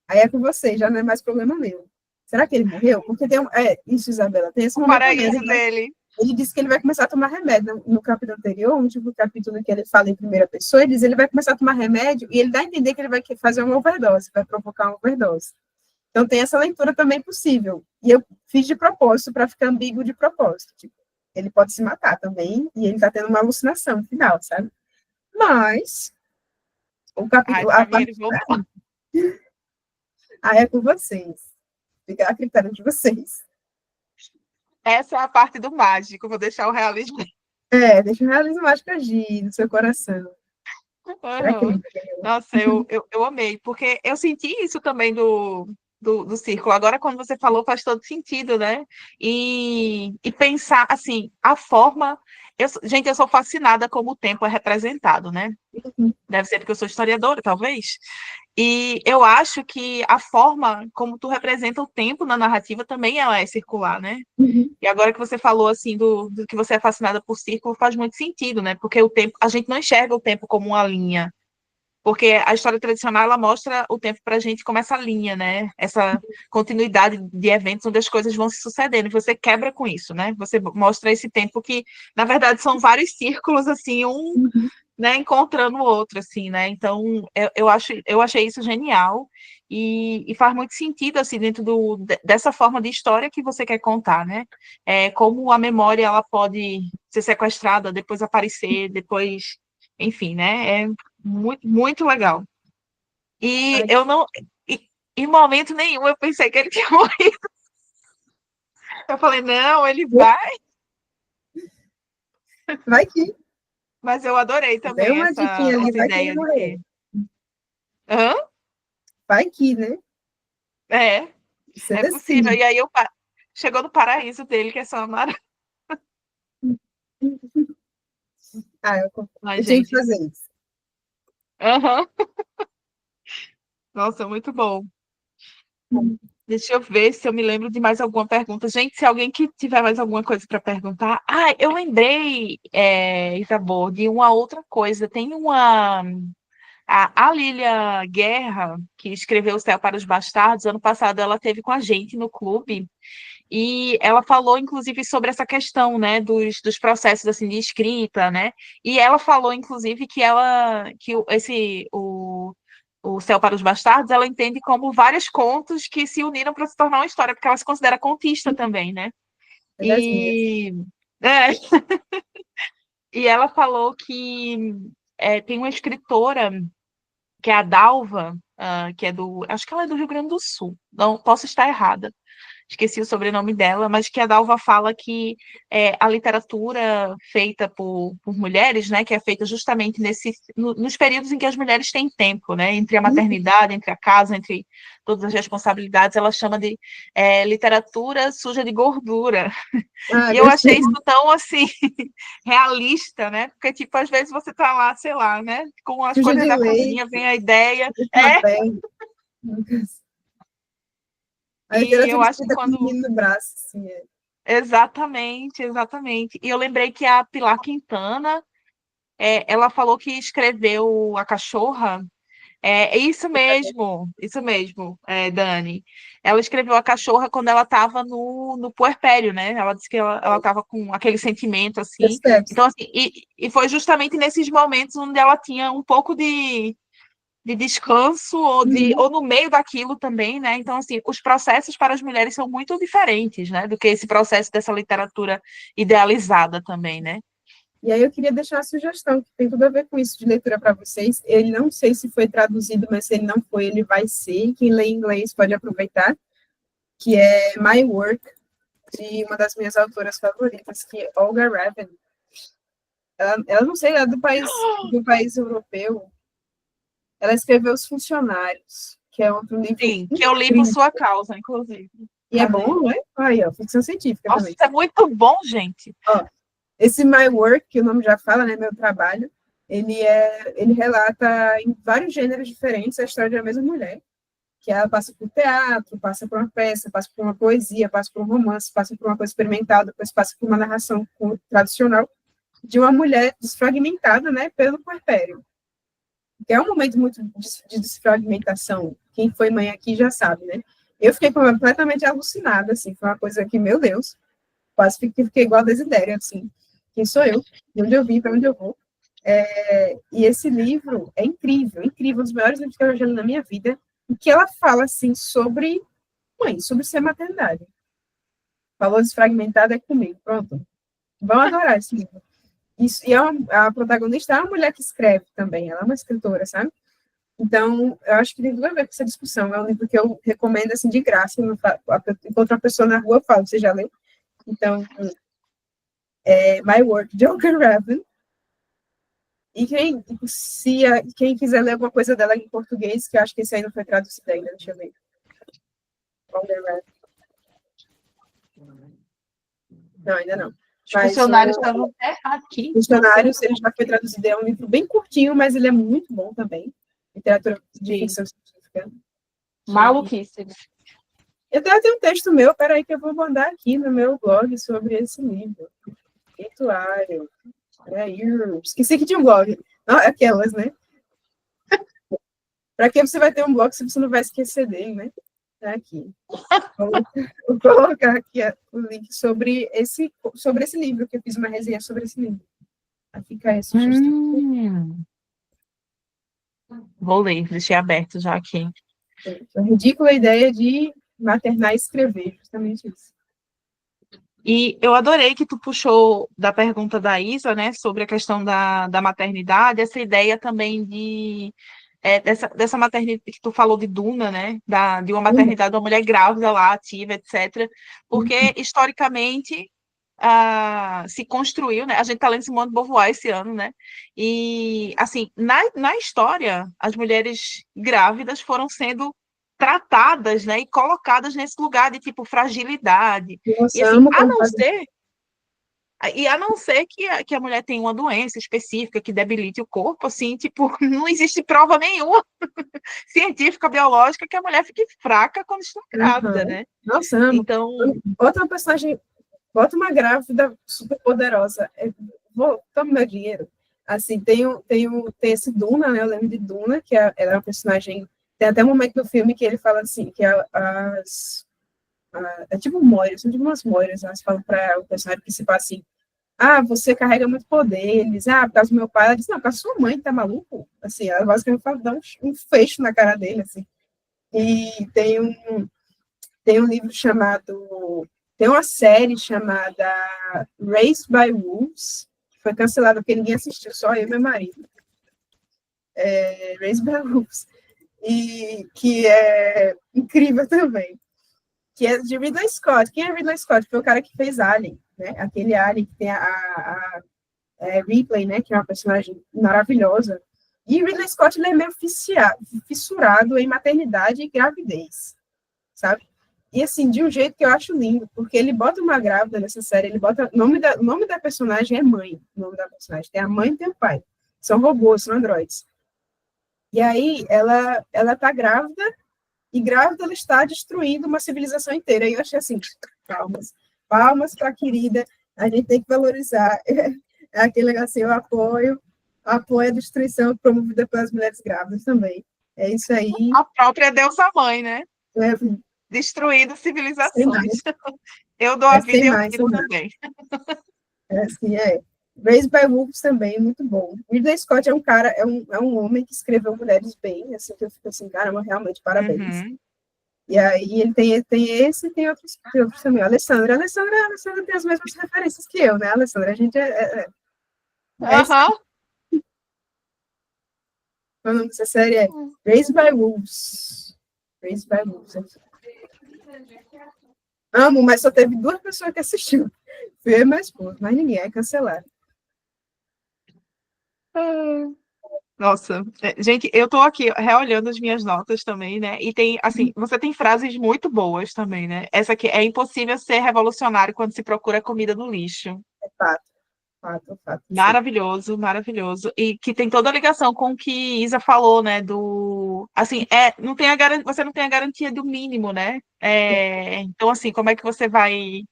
Aí é com você, já não é mais problema meu. Será que ele morreu? Porque tem isso, Isabela, tem esse
O
momento
paraíso
também, né?
dele.
Ele disse que ele vai começar a tomar remédio. No capítulo anterior, no último capítulo que ele fala em primeira pessoa, ele diz que ele vai começar a tomar remédio e ele dá a entender que ele vai fazer uma overdose, vai provocar uma overdose. Então tem essa leitura também possível. E eu fiz de propósito, para ficar ambíguo de propósito. Tipo, ele pode se matar também, e ele está tendo uma alucinação no final, sabe? Mas o capítulo. Aí é com vocês. Fica a critério de vocês.
Essa é a parte do mágico, vou deixar o realismo.
Deixa o realismo mágico agir no seu coração.
Uhum. Nossa, eu amei, porque eu senti isso também do círculo. Agora, quando você falou, faz todo sentido, né? E pensar, assim, a forma... Gente, eu sou fascinada como o tempo é representado, né? Deve ser porque eu sou historiadora, talvez. E eu acho que a forma como tu representa o tempo na narrativa também ela é circular, né? E agora que você falou assim do que você é fascinada por círculo, faz muito sentido, né? Porque o tempo, a gente não enxerga o tempo como uma linha. Porque a história tradicional ela mostra o tempo para a gente como essa linha, né? Essa continuidade de eventos onde as coisas vão se sucedendo. E você quebra com isso, né? Você mostra esse tempo que, na verdade, são vários círculos, assim, né, encontrando o outro, assim, né? Então, eu achei isso genial e faz muito sentido, assim, dentro dessa forma de história que você quer contar, né? Como a memória, ela pode ser sequestrada, depois aparecer, depois... Enfim, né? É muito, muito legal. E eu não... Em momento nenhum eu pensei que ele tinha morrido. Eu falei, não, ele vai.
Vai que.
Mas eu adorei também
uma diquinha ali,
essa
vai que ele
ideia de
morreu.
Hã?
Vai que, né?
É possível. E aí chegou no paraíso dele, que é São Amaro.
Eu tinha que fazer isso.
Uhum. Nossa, muito bom. Deixa eu ver se eu me lembro de mais alguma pergunta. Gente, se alguém que tiver mais alguma coisa para perguntar. Eu lembrei, Isabor, de uma outra coisa. Tem a Lília Guerra, que escreveu O Céu para os Bastardos, ano passado ela teve com a gente no clube. E ela falou, inclusive, sobre essa questão, né, dos processos assim de escrita, né? E ela falou, inclusive, que o Céu para os Bastardos, ela entende como vários contos que se uniram para se tornar uma história, porque ela se considera contista também, né? E e ela falou que tem uma escritora que é a Dalva, que é acho que ela é do Rio Grande do Sul. Não posso estar errada. Esqueci o sobrenome dela, mas que a Dalva fala que a literatura feita por mulheres, né, que é feita justamente nos períodos em que as mulheres têm tempo, né, entre a maternidade, entre a casa, entre todas as responsabilidades, ela chama de literatura suja de gordura. E eu achei isso tão, assim, realista, né, porque, tipo, às vezes você tá lá, sei lá, né, com as
Suja
coisas
de
da
leite,
cozinha, vem a ideia.
A
E eu
literatura
acho que
escrita com o menino no braço, assim,
Exatamente, exatamente. E eu lembrei que a Pilar Quintana, ela falou que escreveu A Cachorra. É isso mesmo, Dani. Ela escreveu A Cachorra quando ela estava no puerpério, né? Ela disse que ela estava com aquele sentimento, assim.
Steps.
Então, assim, e foi justamente nesses momentos onde ela tinha um pouco de descanso ou no meio daquilo também, né? Então, assim, os processos para as mulheres são muito diferentes, né? Do que esse processo dessa literatura idealizada também, né?
E aí eu queria deixar uma sugestão, que tem tudo a ver com isso de leitura para vocês. Ele não sei se foi traduzido, mas se ele não foi, ele vai ser. Quem lê inglês pode aproveitar, que é My Work, de uma das minhas autoras favoritas, que é Olga Raven. Ela não sei, ela é do país europeu. Ela escreveu Os Funcionários, que é outro livro
Sim, que eu li por
incrível.
sua causa, inclusive.
E é
Cadê?
bom, não é? Aí, ó, ficção científica
Nossa,
também.
isso é muito bom, gente.
Ó, esse My Work, que o nome já fala, né, meu trabalho, ele relata em vários gêneros diferentes a história de uma mesma mulher, que ela passa por teatro, passa por uma peça, passa por uma poesia, passa por um romance, passa por uma coisa experimental, depois passa por uma narração tradicional de uma mulher desfragmentada, né, pelo puerpério. Que é um momento muito de desfragmentação. Quem foi mãe aqui já sabe, né? Eu fiquei completamente alucinada, assim, foi uma coisa que, meu Deus, quase fiquei igual a Desidéria, assim, quem sou eu, de onde eu vim, para onde eu vou. E esse livro é incrível, incrível, um dos melhores livros que eu já li na minha vida, em que ela fala, assim, sobre mãe, sobre ser maternidade. Falou desfragmentada é comigo, pronto. Vão adorar esse livro. Isso, e a protagonista é uma mulher que escreve também, ela é uma escritora, sabe? Então, eu acho que tem tudo a ver com essa discussão. É um livro que eu recomendo, assim, de graça. Encontro uma pessoa na rua, eu falo, você já leu? Então, My Work, de Olga Raven. E quem quiser ler alguma coisa dela em português, que eu acho que esse aí não foi traduzido ainda, deixa eu ver. Olga Raven. Não, ainda não.
Os funcionários estavam até aqui.
Funcionários, ele já foi traduzido, é um livro bem curtinho, mas ele é muito bom também. Literatura de ficção científica.
Maluquice.
Eu até tenho um texto meu, peraí, que eu vou mandar aqui no meu blog sobre esse livro. Rituário. Esqueci que tinha um blog. Não, aquelas, né? Para que você vai ter um blog se você não vai esquecer dele, né? Tá aqui. Vou colocar aqui o link sobre esse livro, que eu fiz uma resenha sobre esse livro. Vai ficar esse
Vou ler, deixei aberto já aqui.
A ridícula ideia de maternar e escrever, justamente isso.
E eu adorei que tu puxou da pergunta da Isa, né, sobre a questão da maternidade, essa ideia também dessa maternidade que tu falou de Duna, né, de uma maternidade de uma mulher grávida lá, ativa, etc. Porque, historicamente, se construiu, né, a gente está lendo Simone de Beauvoir esse ano, né, e, assim, na história, as mulheres grávidas foram sendo tratadas, né, e colocadas nesse lugar de, tipo, fragilidade.
Nossa,
E, assim,
amo
a não ser que a mulher tenha uma doença específica que debilite o corpo, assim, tipo, não existe prova nenhuma científica, biológica, que a mulher fique fraca quando está grávida, né?
Nossa, amo.
Então,
Bota uma personagem, bota uma grávida super poderosa. Toma meu dinheiro. Assim, tem esse Duna, né? Eu lembro de Duna, que ela é uma personagem. Tem até um momento no filme que ele fala assim, que é tipo Moiras, são tipo umas Moiras, elas falam para o personagem principal assim: você carrega muito poder. Eles, por causa do meu pai. Ela diz, não, por causa da sua mãe, tá maluco? Assim, ela basicamente fala, dá um fecho na cara dele, assim. E tem um livro chamado, tem uma série chamada Raised by Wolves, que foi cancelada porque ninguém assistiu, só eu e meu marido. Raised by Wolves. E que é incrível também. Que é de Ridley Scott. Quem é Ridley Scott? Foi o cara que fez Alien, né? Aquele Alien que tem a Ripley, né? Que é uma personagem maravilhosa. E Ridley Scott, ele é meio fissurado em maternidade e gravidez, sabe? E, assim, de um jeito que eu acho lindo, porque ele bota uma grávida nessa série, ele bota... O nome da personagem é mãe, o nome da personagem. Tem a mãe e tem o pai. São robôs, são androides. E aí, ela tá grávida, e grávida ela está destruindo uma civilização inteira. E eu achei assim, palmas para a querida, a gente tem que valorizar. É aquele negócio assim, eu apoio a destruição promovida pelas mulheres grávidas também. É isso aí.
A própria deusa mãe, né?
É,
Destruindo
sem
civilizações.
mais,
Eu dou a vida
sem
e eu
mais,
tiro
sem mais.
também.
É assim, é. Raised by Wolves também, muito bom. Ridley Scott é um cara, é um homem que escreveu Mulheres Bem, assim, que eu fico assim, caramba, realmente, parabéns.
Uhum.
E aí ele tem esse e tem outros também. A Alessandra tem as mesmas referências que eu, né, Alessandra? A gente
Aham.
o nome dessa série é Raised by Wolves. Raised by Wolves. Amo, mas só teve 2 pessoas que assistiram. Foi eu e minha esposa, mas ninguém, é cancelado.
Nossa, gente, eu tô aqui reolhando as minhas notas também, né? E tem, assim, você tem frases muito boas também, né? Essa aqui, é impossível ser revolucionário quando se procura comida no lixo.
É fato, fato, fato. Sim.
Maravilhoso, maravilhoso. E que tem toda a ligação com o que Isa falou, né? Do, assim, não tem você não tem a garantia do mínimo, né? Então, assim, como é que você vai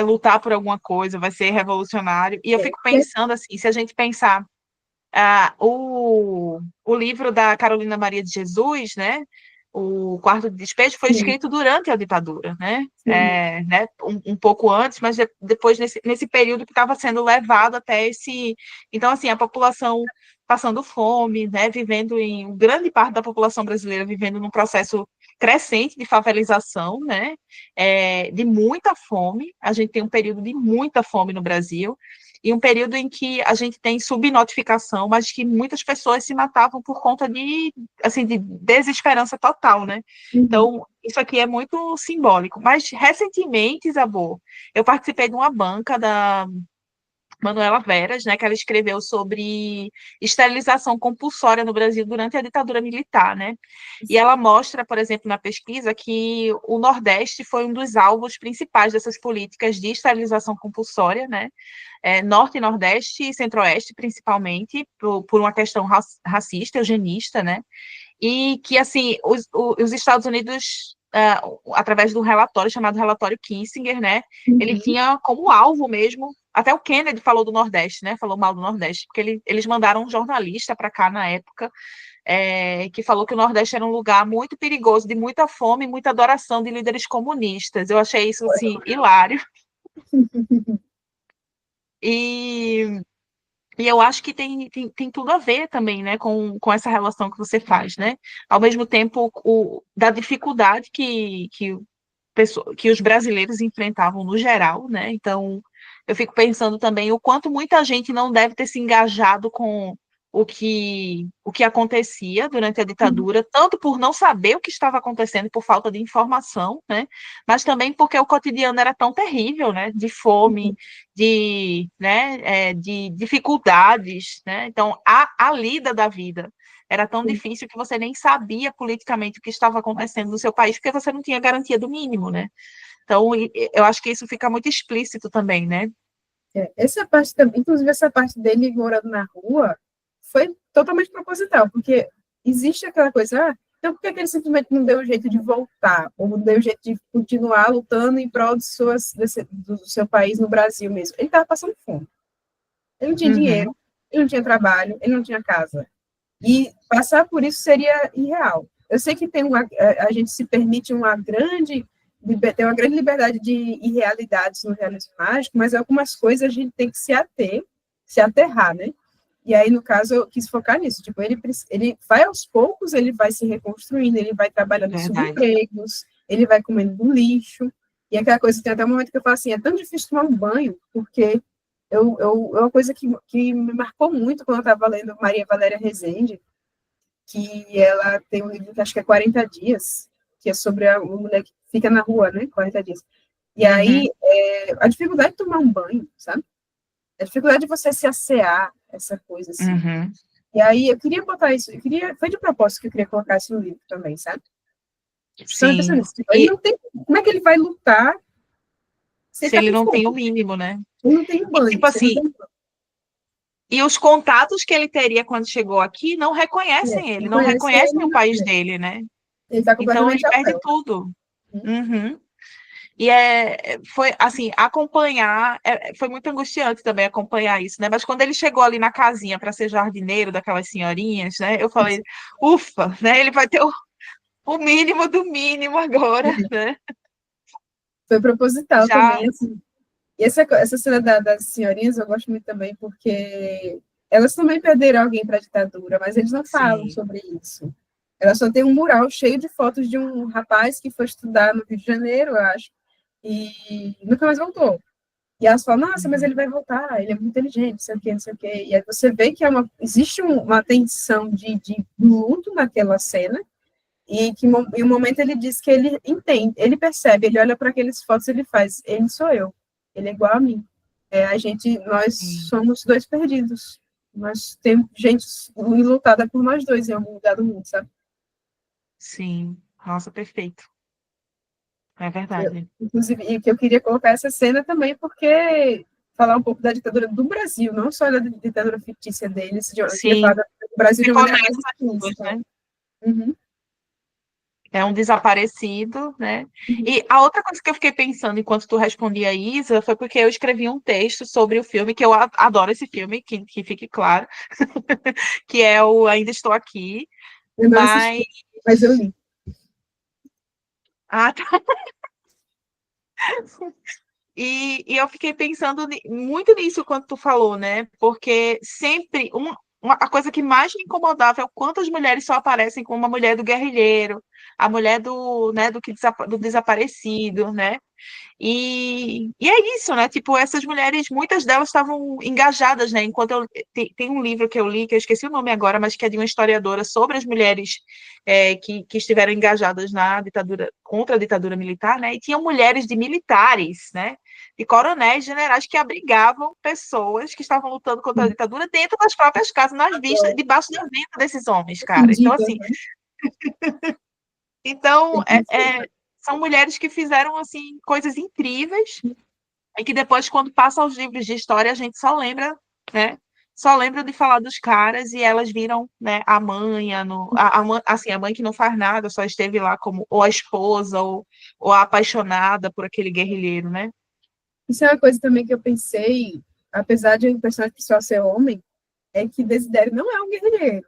lutar por alguma coisa, vai ser revolucionário? E eu fico pensando assim, se a gente pensar o livro da Carolina Maria de Jesus, né? O Quarto de Despejo foi
Sim,
escrito durante a ditadura, né?
sim.
Né? Um pouco antes, mas depois nesse período que estava sendo levado até esse. Então, assim, a população passando fome, né? Vivendo grande parte da população brasileira vivendo num processo crescente de favelização, né? De muita fome. A gente tem um período de muita fome no Brasil e um período em que a gente tem subnotificação, mas que muitas pessoas se matavam por conta assim, de desesperança total, né?
Uhum.
Então, isso aqui é muito simbólico. Mas, recentemente, Isabel, eu participei de uma banca da Manuela Veras, né, que ela escreveu sobre esterilização compulsória no Brasil durante a ditadura militar, né? E ela mostra, por exemplo, na pesquisa, que o Nordeste foi um dos alvos principais dessas políticas de esterilização compulsória, né? Norte e Nordeste e Centro-Oeste, principalmente, por uma questão racista, eugenista, né? E que, assim, os Estados Unidos, através de um relatório chamado Relatório Kissinger, né? Ele tinha como alvo mesmo, até o Kennedy falou do Nordeste, né? Falou mal do Nordeste, porque eles mandaram um jornalista para cá na época, que falou que o Nordeste era um lugar muito perigoso, de muita fome e muita adoração de líderes comunistas. Eu achei isso, assim, hilário. E eu acho que tem tudo a ver também, né, com essa relação que você faz, né? Ao mesmo tempo, da dificuldade que os brasileiros enfrentavam no geral, né? Então, eu fico pensando também o quanto muita gente não deve ter se engajado com o que acontecia durante a ditadura, tanto por não saber o que estava acontecendo, por falta de informação, né? Mas também porque o cotidiano era tão terrível, né? De fome, de dificuldades, né? Então, a lida da vida era tão difícil que você nem sabia politicamente o que estava acontecendo no seu país, porque você não tinha garantia do mínimo, né? Então, eu acho que isso fica muito explícito também, né?
Essa parte também, inclusive essa parte dele morando na rua, foi totalmente proposital, porque existe aquela coisa, então por que ele simplesmente não deu jeito de voltar, ou não deu jeito de continuar lutando em prol do seu país no Brasil mesmo? Ele estava passando fome. Ele não tinha dinheiro, ele não tinha trabalho, ele não tinha casa. E passar por isso seria irreal. Eu sei que a gente se permite tem uma grande liberdade de irrealidades no realismo mágico, mas algumas coisas a gente tem que se aterrar, né? E aí, no caso, eu quis focar nisso. Tipo, ele vai aos poucos, ele vai se reconstruindo, ele vai trabalhando em subempregos, ele vai comendo do lixo. E aquela coisa, tem até um momento que eu falo assim, é tão difícil tomar um banho, porque é uma coisa que me marcou muito quando eu estava lendo Maria Valéria Rezende, que ela tem um livro que acho que é 40 dias, que é sobre uma mulher que fica na rua, né, 40 dias. E aí, a dificuldade de tomar um banho, sabe? A dificuldade de você se assear, essa coisa assim. E aí, eu queria botar isso, foi de propósito que eu queria colocar isso no livro também, sabe?
Sim.
Tipo, ele não tem, como é que ele vai lutar
se ele não tem o mínimo, né?
Ele não tem banho.
Tipo assim, e os contatos que ele teria quando chegou aqui não reconhecem ele, não reconhecem o país dele, né?
Ele tá
então ele
completamente
perde tudo. E foi assim, acompanhar, foi muito angustiante também acompanhar isso, né? Mas quando ele chegou ali na casinha para ser jardineiro daquelas senhorinhas, né? Eu falei, ufa, né? Ele vai ter o mínimo do mínimo agora, né?
Foi proposital
Já,
também, assim. E essa cena das senhorinhas eu gosto muito também, porque elas também perderam alguém para a ditadura, mas eles não falam
sim.
sobre isso. Elas só tem um mural cheio de fotos de um rapaz que foi estudar no Rio de Janeiro, eu acho, e nunca mais voltou. E elas falam, nossa, mas ele vai voltar, ele é muito inteligente, não sei o quê, não sei o quê. E aí você vê que existe uma tensão de luto naquela cena, e que em um momento ele diz que ele entende, ele percebe, ele olha para aqueles fotos e ele faz, ele sou eu, ele é igual a mim. Nós
Sim.
somos dois perdidos. Nós temos gente lutada por nós dois em algum lugar do mundo, sabe?
Sim. Nossa, perfeito. É verdade.
Inclusive, e que eu queria colocar essa cena também porque falar um pouco da ditadura do Brasil, não só da ditadura fictícia deles, eu queria falar
Sim.
do Brasil
Se
de uma maneira mais
conecta as duas,
explícita.
né?
Uhum,
É um desaparecido, né?
uhum.
E a outra coisa que eu fiquei pensando enquanto tu respondia a Isa foi porque eu escrevi um texto sobre o filme, que eu adoro esse filme, que fique claro, que é o Ainda Estou Aqui,
Eu não
mas.
assisti, mas eu li.
Ah, tá. E eu fiquei pensando muito nisso quando tu falou, né? Porque sempre a coisa que mais me incomodava é o quanto as mulheres só aparecem como a mulher do guerrilheiro, a mulher do, né, do desaparecido, né? E é isso, né? Tipo, essas mulheres, muitas delas estavam engajadas, né? Enquanto tem um livro que eu li, que eu esqueci o nome agora, mas que é de uma historiadora sobre as mulheres que estiveram engajadas na ditadura, contra a ditadura militar, né? E tinham mulheres de militares, né? De coronéis, generais que abrigavam pessoas que estavam lutando contra a ditadura dentro das próprias casas, nas vistas, debaixo da venda desses homens, cara. Então,
Entendi,
assim,
né?
então,
Tem que ser.
são mulheres que fizeram assim coisas incríveis e que depois, quando passa os livros de história, a gente só lembra, né? Só lembra de falar dos caras e elas viram, né, a mãe, assim, a mãe que não faz nada, só esteve lá como ou a esposa ou a apaixonada por aquele guerrilheiro, né?
Isso é uma coisa também que eu pensei, apesar de o personagem principal ser homem, é que Desidério não é um guerrilheiro.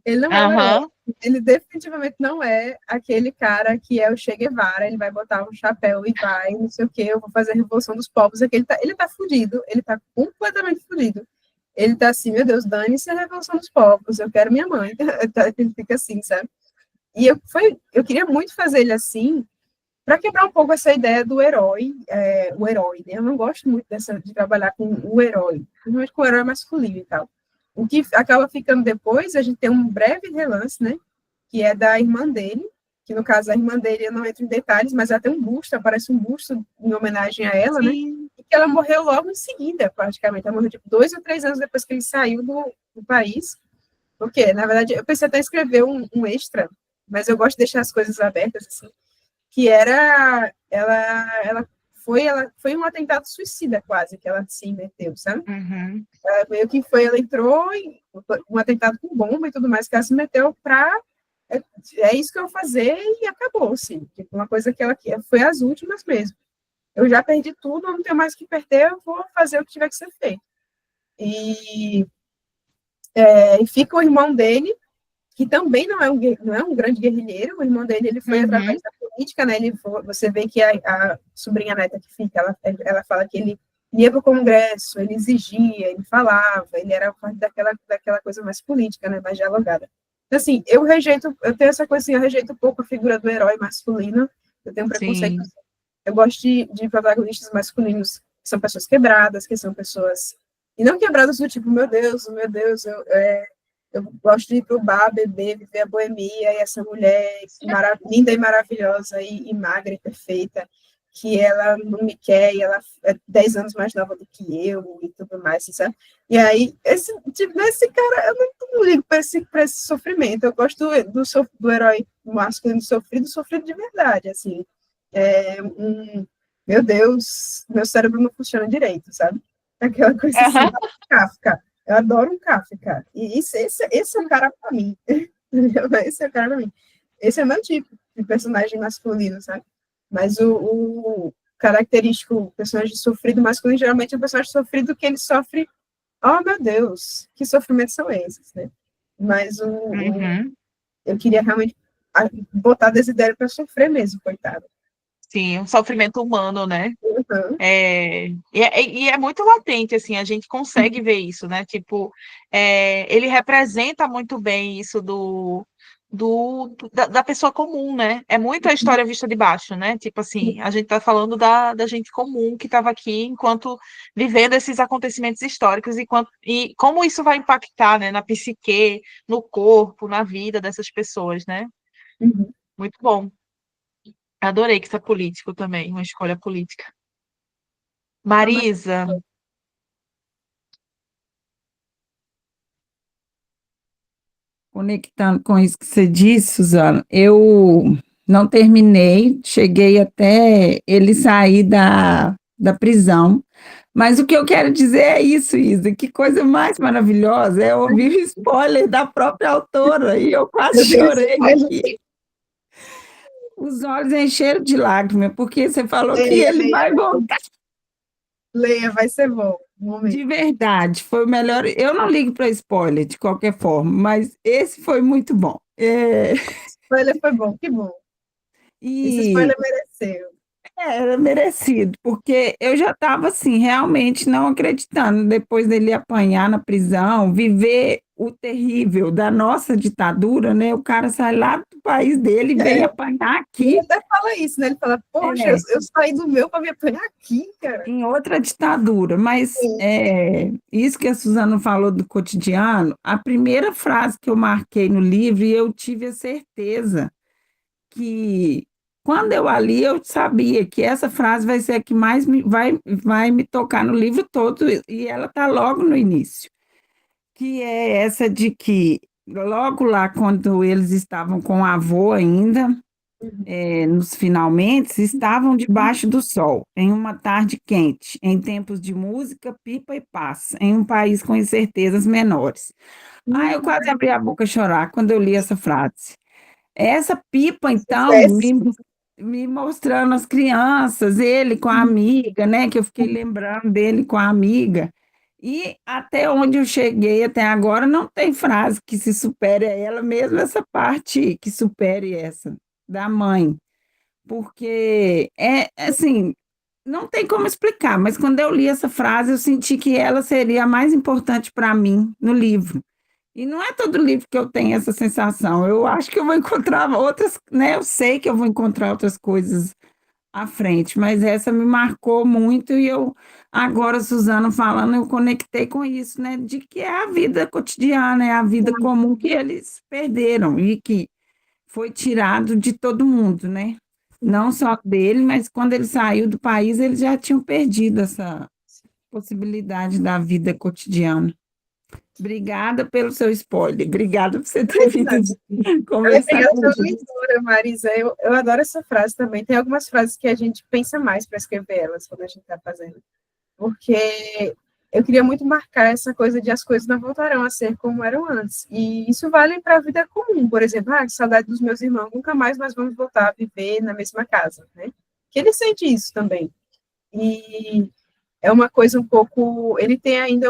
Ele não é um herói.
Aham,
Ele definitivamente não é aquele cara que é o Che Guevara, ele vai botar um chapéu e vai, não sei o quê, eu vou fazer a Revolução dos Povos. É que ele tá fudido, ele tá completamente fudido. Ele tá assim, meu Deus, dane-se a Revolução dos Povos, eu quero minha mãe. Ele fica assim, sabe? E eu queria muito fazer ele assim, para quebrar um pouco essa ideia do herói, o herói, né? Eu não gosto muito de trabalhar com o herói, principalmente com o herói masculino e tal. O que acaba ficando depois, a gente tem um breve relance, né? Que é da irmã dele, que no caso a irmã dele, eu não entro em detalhes, mas ela tem um busto, aparece um busto em homenagem a ela, né?
sim.
E que ela morreu logo em seguida, praticamente. Ela morreu tipo 2 ou 3 anos depois que ele saiu do país. Porque, na verdade, eu pensei até em escrever um extra, mas eu gosto de deixar as coisas abertas, assim, que era ela foi um atentado suicida quase que ela se meteu, sabe?
Uhum.
Meio que foi, ela entrou em um atentado com bomba e tudo mais que ela se meteu para é isso que eu vou fazer e acabou, assim, tipo, uma coisa que ela foi as últimas mesmo. Eu já perdi tudo, eu não tenho mais o que perder, eu vou fazer o que tiver que ser feito. E, e fica o irmão dele, que também não é um grande guerrilheiro, o irmão dele ele foi
Uhum.
através da política, né? Você vê que a sobrinha neta que fica, ela fala que ele ia para o Congresso, ele exigia, ele falava, ele era parte daquela coisa mais política, né? Mais dialogada. Então, assim, eu tenho essa coisa assim, eu rejeito um pouco a figura do herói masculino, eu tenho um preconceito.
Sim.
Eu gosto de protagonistas masculinos que são pessoas quebradas, que são pessoas. E não quebradas do tipo, meu Deus, eu gosto de ir pro bar, beber, viver a boemia, e essa mulher linda e maravilhosa, e magra e perfeita, que ela não me quer, e ela é 10 anos mais nova do que eu, e tudo mais, assim, sabe? E aí, esse cara, eu não ligo para esse sofrimento, eu gosto do herói masculino sofrido de verdade, assim. Meu Deus, meu cérebro não funciona direito, sabe? Aquela coisa assim,
Aham.
Kafka. Eu adoro um Kafka. E esse é o cara pra mim. Esse é o cara pra mim. Esse é o meu tipo de personagem masculino, sabe? Mas o característico, o personagem sofrido masculino, geralmente é um personagem sofrido que ele sofre, oh, meu Deus, que sofrimentos são esses, né? Mas eu queria realmente botar Desidério para sofrer mesmo, coitado.
Sim, um sofrimento humano, né?
Uhum.
E é muito latente, assim, a gente consegue ver isso, né? Tipo, ele representa muito bem isso da pessoa comum, né? É muito a história vista de baixo, né? Tipo assim, a gente tá falando da gente comum que estava aqui enquanto vivendo esses acontecimentos históricos e como isso vai impactar, né, na psique, no corpo, na vida dessas pessoas, né?
Uhum.
Muito bom. Adorei que isso é político também, uma escolha política. Marisa,
Conectando com isso que você disse, Suzana, eu não terminei, cheguei até ele sair da prisão, mas o que eu quero dizer é isso, Isa, que coisa mais maravilhosa é ouvir o spoiler da própria autora, e eu quase
Eu tenho
chorei
spoiler.
aqui. Os olhos encheram de lágrimas, porque você falou que
Leia,
ele
leia,
vai voltar.
leia, vai ser bom. Um momento.
De verdade, foi o melhor. Eu não ligo para spoiler de qualquer forma, mas esse foi muito bom.
Spoiler foi bom, que bom. Esse
E
spoiler mereceu.
era merecido, porque eu já estava assim, realmente não acreditando, depois dele apanhar na prisão, viver o terrível da nossa ditadura, né? O cara sai lá do país dele e vem apanhar
Ele
aqui.
até fala isso, né? Ele fala, poxa, eu,
É,
eu saí do meu para me apanhar aqui, cara.
em outra ditadura, mas
Sim.
isso que a Suzana falou do cotidiano, a primeira frase que eu marquei no livro, e eu tive a certeza que quando eu a li, eu sabia que essa frase vai ser a que mais vai me tocar no livro todo, e ela está logo no início, que é essa de que, logo lá, quando eles estavam com o avô ainda, nos finalmente, estavam debaixo do sol, em uma tarde quente, em tempos de música, pipa e paz, em um país com incertezas menores. Ah, eu quase abri a boca a chorar quando eu li essa frase. Essa pipa, então,
Sucesso.
me mostrando as crianças, ele com a amiga, né? Que eu fiquei lembrando dele com a amiga. E até onde eu cheguei até agora, não tem frase que se supere a ela, mesmo essa parte que supere essa, da mãe. Porque é assim, não tem como explicar, mas quando eu li essa frase, eu senti que ela seria a mais importante para mim no livro. E não é todo livro que eu tenho essa sensação. Eu acho que eu vou encontrar outras, né? Eu sei que eu vou encontrar outras coisas à frente, mas essa me marcou muito e eu, agora, Suzana falando, eu conectei com isso, né? De que é a vida cotidiana, é a vida comum que eles perderam e que foi tirado de todo mundo, né? Não só dele, mas quando ele saiu do país, eles já tinham perdido essa possibilidade da vida cotidiana. Obrigada pelo seu spoiler. Obrigada por você ter vindo conversar
Obrigada pela
comigo.
leitura, Marisa. Eu adoro essa frase também. Tem algumas frases que a gente pensa mais para escrever elas quando a gente está fazendo. Porque eu queria muito marcar essa coisa de as coisas não voltarão a ser como eram antes. E isso vale para a vida comum. Por exemplo, que saudade dos meus irmãos, nunca mais nós vamos voltar a viver na mesma casa, né? Que ele sente isso também. E é uma coisa um pouco. Ele tem ainda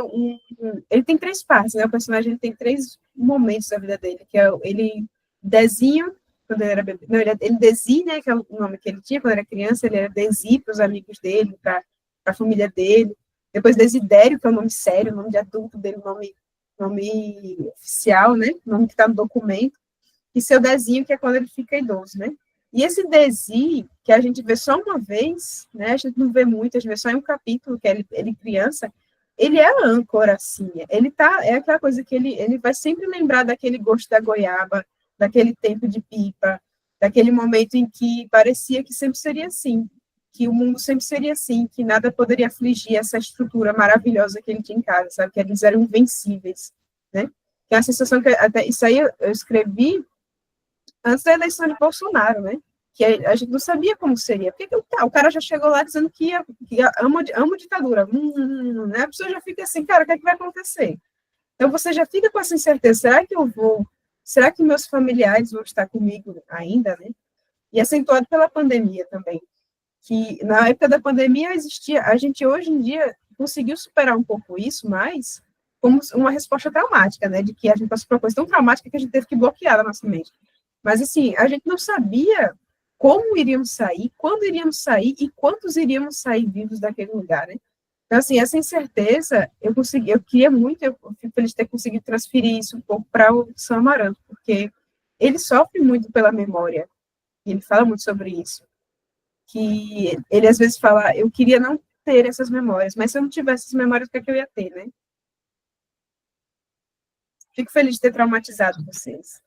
ele tem três partes, né? O personagem ele tem três momentos da vida dele, que é ele Dezinho, quando ele era bebê. Não, ele Desi, né? Que é o nome que ele tinha quando era criança, ele era Desi para os amigos dele, para a família dele. Depois Desidério, que é o nome sério, o nome de adulto dele, nome oficial, né? O nome que está no documento. E seu Dezinho, que é quando ele fica idoso, né? E esse Desi, que a gente vê só uma vez, né? A gente não vê muito, a gente vê só em um capítulo, que é ele criança, ele é a âncora, assim. Ele tá, é aquela coisa que ele vai sempre lembrar daquele gosto da goiaba, daquele tempo de pipa, daquele momento em que parecia que sempre seria assim, que o mundo sempre seria assim, que nada poderia afligir essa estrutura maravilhosa que ele tinha em casa, sabe? Que eles eram invencíveis, né? Que é a sensação que até isso aí eu escrevi antes da eleição de Bolsonaro, né? Que a gente não sabia como seria. Porque o cara já chegou lá dizendo que ama ditadura. Né? A pessoa já fica assim, cara, o que é que vai acontecer? Então você já fica com essa incerteza, será que eu vou? Será que meus familiares vão estar comigo ainda, né? E acentuado pela pandemia também. Que na época da pandemia existia, a gente hoje em dia conseguiu superar um pouco isso, mas como uma resposta traumática, né? De que a gente passou por uma coisa tão traumática que a gente teve que bloquear a nossa mente. Mas, assim, a gente não sabia como iríamos sair, quando iríamos sair e quantos iríamos sair vivos daquele lugar, né? Então, assim, essa incerteza, eu queria muito, eu fico feliz de ter conseguido transferir isso um pouco para o Sam Amaranto, porque ele sofre muito pela memória, e ele fala muito sobre isso, que ele às vezes fala, eu queria não ter essas memórias, mas se eu não tivesse essas memórias, o que é que eu ia ter, né? Fico feliz de ter traumatizado vocês.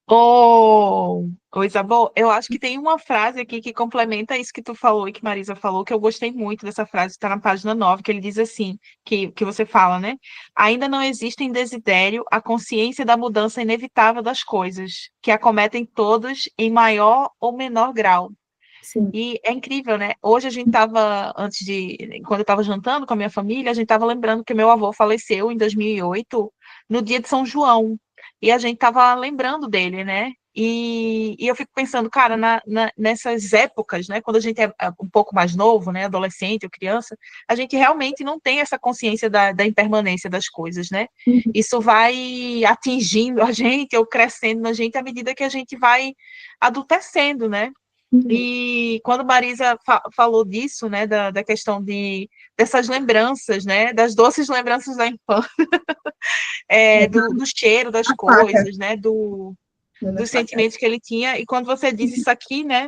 Ô, Isabel, eu acho que tem uma frase aqui que complementa isso que tu falou e que Marisa falou, que eu gostei muito dessa frase, está na página 9, que ele diz assim, que você fala, né? Ainda não existe em desidério a consciência da mudança inevitável das coisas, que acometem todos em maior ou menor grau.
Sim.
E é incrível, né? Hoje a gente estava, quando eu estava jantando com a minha família, a gente estava lembrando que meu avô faleceu em 2008, no dia de São João. E a gente estava lembrando dele, né? E eu fico pensando, cara, nessas épocas, né? Quando a gente é um pouco mais novo, né? Adolescente ou criança, a gente realmente não tem essa consciência da impermanência das coisas, né? Isso vai atingindo a gente ou crescendo na gente à medida que a gente vai adultecendo, né? E quando Marisa falou disso, né, da questão dessas lembranças, né, das doces lembranças da infância, do cheiro das coisas, né, dos sentimentos que ele tinha, e quando você diz isso aqui, né,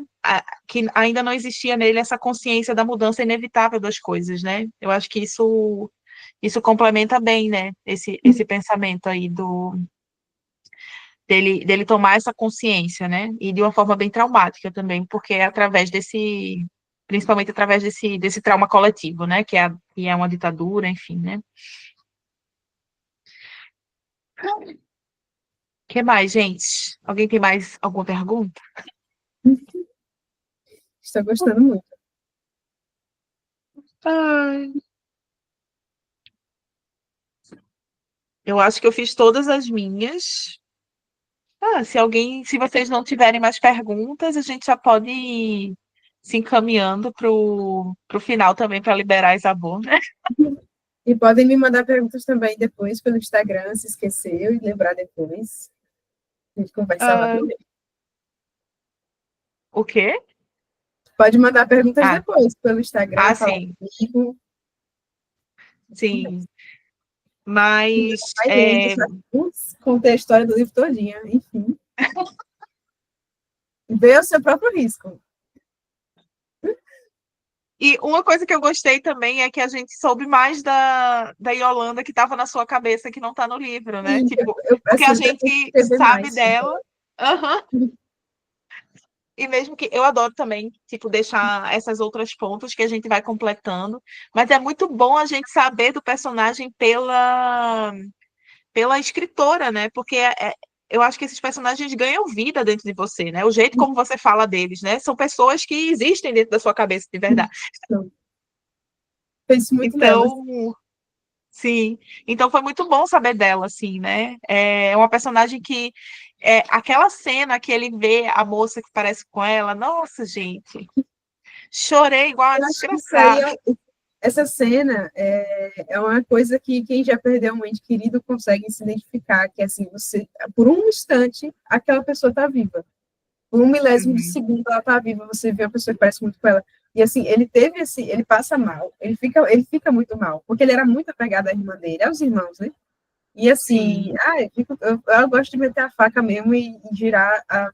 que ainda não existia nele essa consciência da mudança inevitável das coisas, né, eu acho que isso complementa bem, né, esse pensamento aí dele tomar essa consciência, né? E de uma forma bem traumática também, porque é principalmente através desse trauma coletivo, né? Que é uma ditadura, enfim, né? O que mais, gente? Alguém tem mais alguma pergunta?
Estou gostando muito.
Ai. Eu acho que eu fiz todas as minhas. Se vocês não tiverem mais perguntas, a gente já pode ir se encaminhando para o final também para liberar a Isabel, né?
E podem me mandar perguntas também depois pelo Instagram, se esqueceu e lembrar depois. A gente conversa lá também.
O quê?
Pode mandar perguntas
Ah,
depois pelo Instagram, falar
sim.
comigo.
Sim, mas
Vai lendo, contei a história do livro todinha, enfim. Vê o seu próprio risco.
e uma coisa que eu gostei também é que a gente soube mais da Yolanda que estava na sua cabeça, que não está no livro, né?
Sim,
Tipo, porque
assim,
a
eu
gente
pretendo escrever
sabe
mais.
dela, aham. E mesmo que eu adoro também, tipo, deixar essas outras pontas que a gente vai completando, mas é muito bom a gente saber do personagem pela escritora, né? Porque eu acho que esses personagens ganham vida dentro de você, né? O jeito como você fala deles, né? São pessoas que existem dentro da sua cabeça de verdade.
Penso muito nelas.
Então, sim. Então foi muito bom saber dela, assim, né? É uma personagem que aquela cena que ele vê a moça que parece com ela, nossa, gente, chorei igual a
Eu acho que isso aí,
desgraçada.
essa cena é uma coisa que quem já perdeu um ente querido consegue se identificar, que assim, você, por um instante, aquela pessoa está viva. Por um milésimo de
Uhum.
segundo ela está viva, você vê uma pessoa que parece muito com ela. E assim, ele passa mal, ele fica muito mal, porque ele era muito apegado à irmã dele, aos irmãos, né? E assim,
Sim.
eu gosto de meter a faca mesmo e girar a.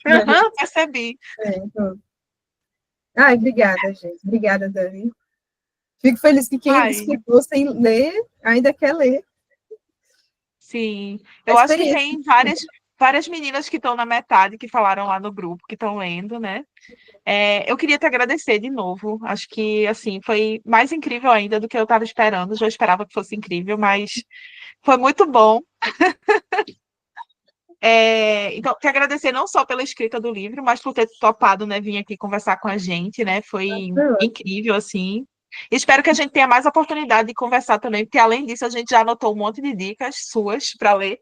Aham, percebi.
Então. Ai, obrigada, gente. Obrigada, Dani. Fico feliz que quem
Ai,
escutou sem ler ainda quer ler
sim.
a
Eu acho que
experiência.
tem várias meninas que estão na metade, que falaram lá no grupo, que estão lendo, né? Eu queria te agradecer de novo. Acho que, assim, foi mais incrível ainda do que eu estava esperando. Já esperava que fosse incrível, mas foi muito bom. Então, te agradecer não só pela escrita do livro, mas por ter topado, né, vir aqui conversar com a gente, né? Foi incrível, assim. Espero que a gente tenha mais oportunidade de conversar também, porque além disso, a gente já anotou um monte de dicas suas para ler.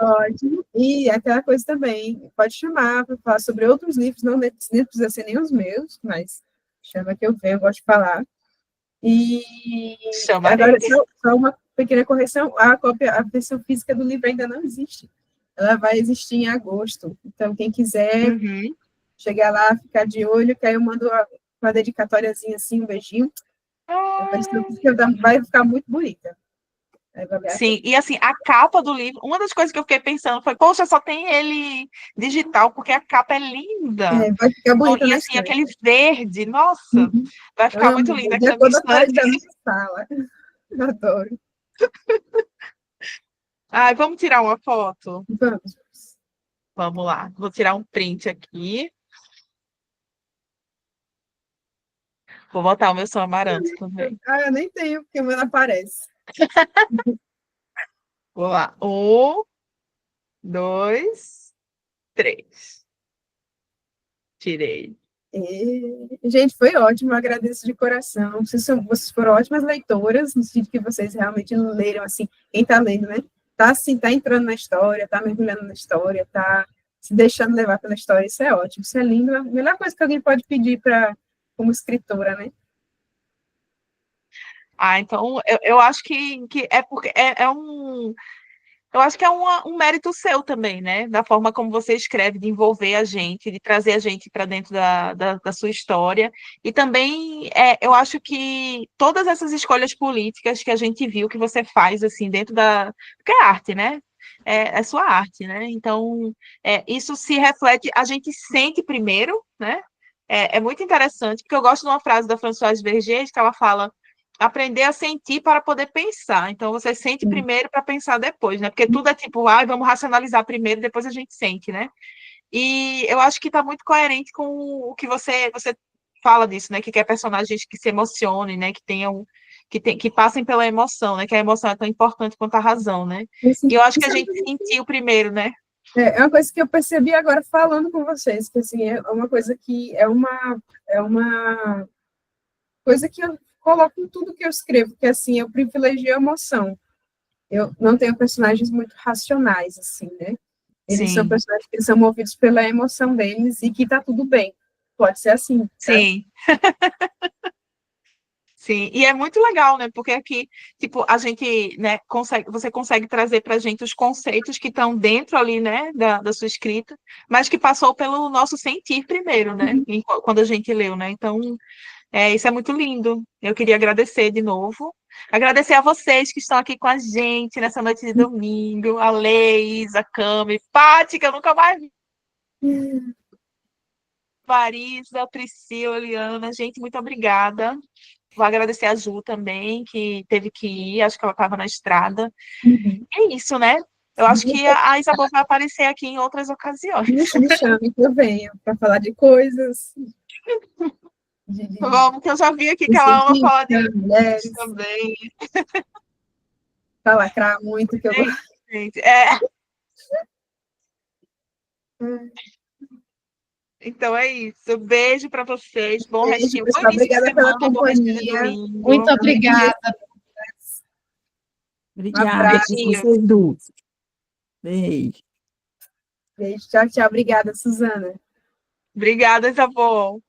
Ótimo. E aquela coisa também, pode chamar para falar sobre outros livros, não precisa ser nem os meus, mas chama que eu venho, eu gosto de falar. E
Chamarei.
agora, só uma pequena correção, a versão física do livro ainda não existe. Ela vai existir em agosto. Então, quem quiser
Uhum.
chegar lá, ficar de olho, que aí eu mando uma dedicatóriazinha assim, um beijinho. A
Ah,
versão física vai ficar muito bonita. Aí vai ver a
sim, e assim, a capa do livro, uma das coisas que eu fiquei pensando foi, poxa, só tem ele digital, porque a capa é linda.
vai ficar bonita
E
na
assim,
estante.
aquele verde, nossa,
Uhum.
vai ficar muito
Amo,
lindo aqui
de
na minha
acordo com a parede
estante.
da minha sala. Adoro.
Ai, vamos tirar uma foto?
Vamos.
Vamos lá, vou tirar um print aqui. Vou botar o meu som amaranto também.
Eu nem tenho, porque o meu não aparece.
Vou lá. 1, 2, 3. Tirei.
Gente, foi ótimo, eu agradeço de coração. Vocês foram ótimas leitoras, no sentido que vocês realmente leram, assim, quem está lendo, né? Tá, assim, tá entrando na história, tá mergulhando na história, tá se deixando levar pela história, isso é ótimo, isso é lindo, é a melhor coisa que alguém pode pedir como escritora, né?
Ah, então eu acho que é porque é um. Eu acho que é um mérito seu também, né? Da forma como você escreve, de envolver a gente, de trazer a gente para dentro da sua história. E também eu acho que todas essas escolhas políticas que a gente viu que você faz assim dentro da. Porque é arte, né? É sua arte, né? Então, isso se reflete, a gente sente primeiro, né? É muito interessante, porque eu gosto de uma frase da Françoise Berger, que ela fala aprender a sentir para poder pensar. Então, você sente primeiro para pensar depois, né? Porque tudo é tipo, vamos racionalizar primeiro, depois a gente sente, né? E eu acho que está muito coerente com o que você fala disso, né? Que quer personagens que se emocionem, né? Que tenham, que passem pela emoção, né? Que a emoção é tão importante quanto a razão, né?
Assim,
E eu acho que a
isso
gente sentiu primeiro, né?
é uma coisa que eu percebi agora falando com vocês, que assim, é uma coisa que é uma coisa que eu coloco em tudo que eu escrevo, que assim, eu privilegio a emoção. Eu não tenho personagens muito racionais, assim, né? Eles são
Sim,
personagens que são movidos pela emoção deles e que tá tudo bem. Pode ser assim, sabe?
sim. Sim, e é muito legal, né? Porque aqui, tipo, a gente, né, você consegue trazer para a gente os conceitos que estão dentro ali, né, da sua escrita, mas que passou pelo nosso sentir primeiro, né? Quando a gente leu, né? Então, isso é muito lindo. Eu queria agradecer de novo. Agradecer a vocês que estão aqui com a gente nessa noite de domingo, a Leis, a Cami, Paty, que eu nunca mais vi, Marisa, Priscila, Eliana, gente, muito obrigada. Vou agradecer a Ju também, que teve que ir, acho que ela estava na estrada.
Uhum.
É isso, né? Eu acho que a Isabel vai aparecer aqui em outras ocasiões.
Me chame que eu venho para falar de coisas, de
Vamos, que eu já vi aqui que ela ama falar de
científica,
livros
mulheres,
também.
para lacrar muito, que eu gosto.
Gente, então é isso. Beijo para vocês. Bom
Beijo,
restinho. Bom
pessoal.
início de
Obrigada pela
semana, bom restinho de
companhia.
Muito
domingo.
obrigada.
Um
Obrigada por
abraço.
Beijinho.
vocês duas. Beijo.
Beijo. Tchau, tchau. Obrigada, Suzana.
Obrigada, Isabel.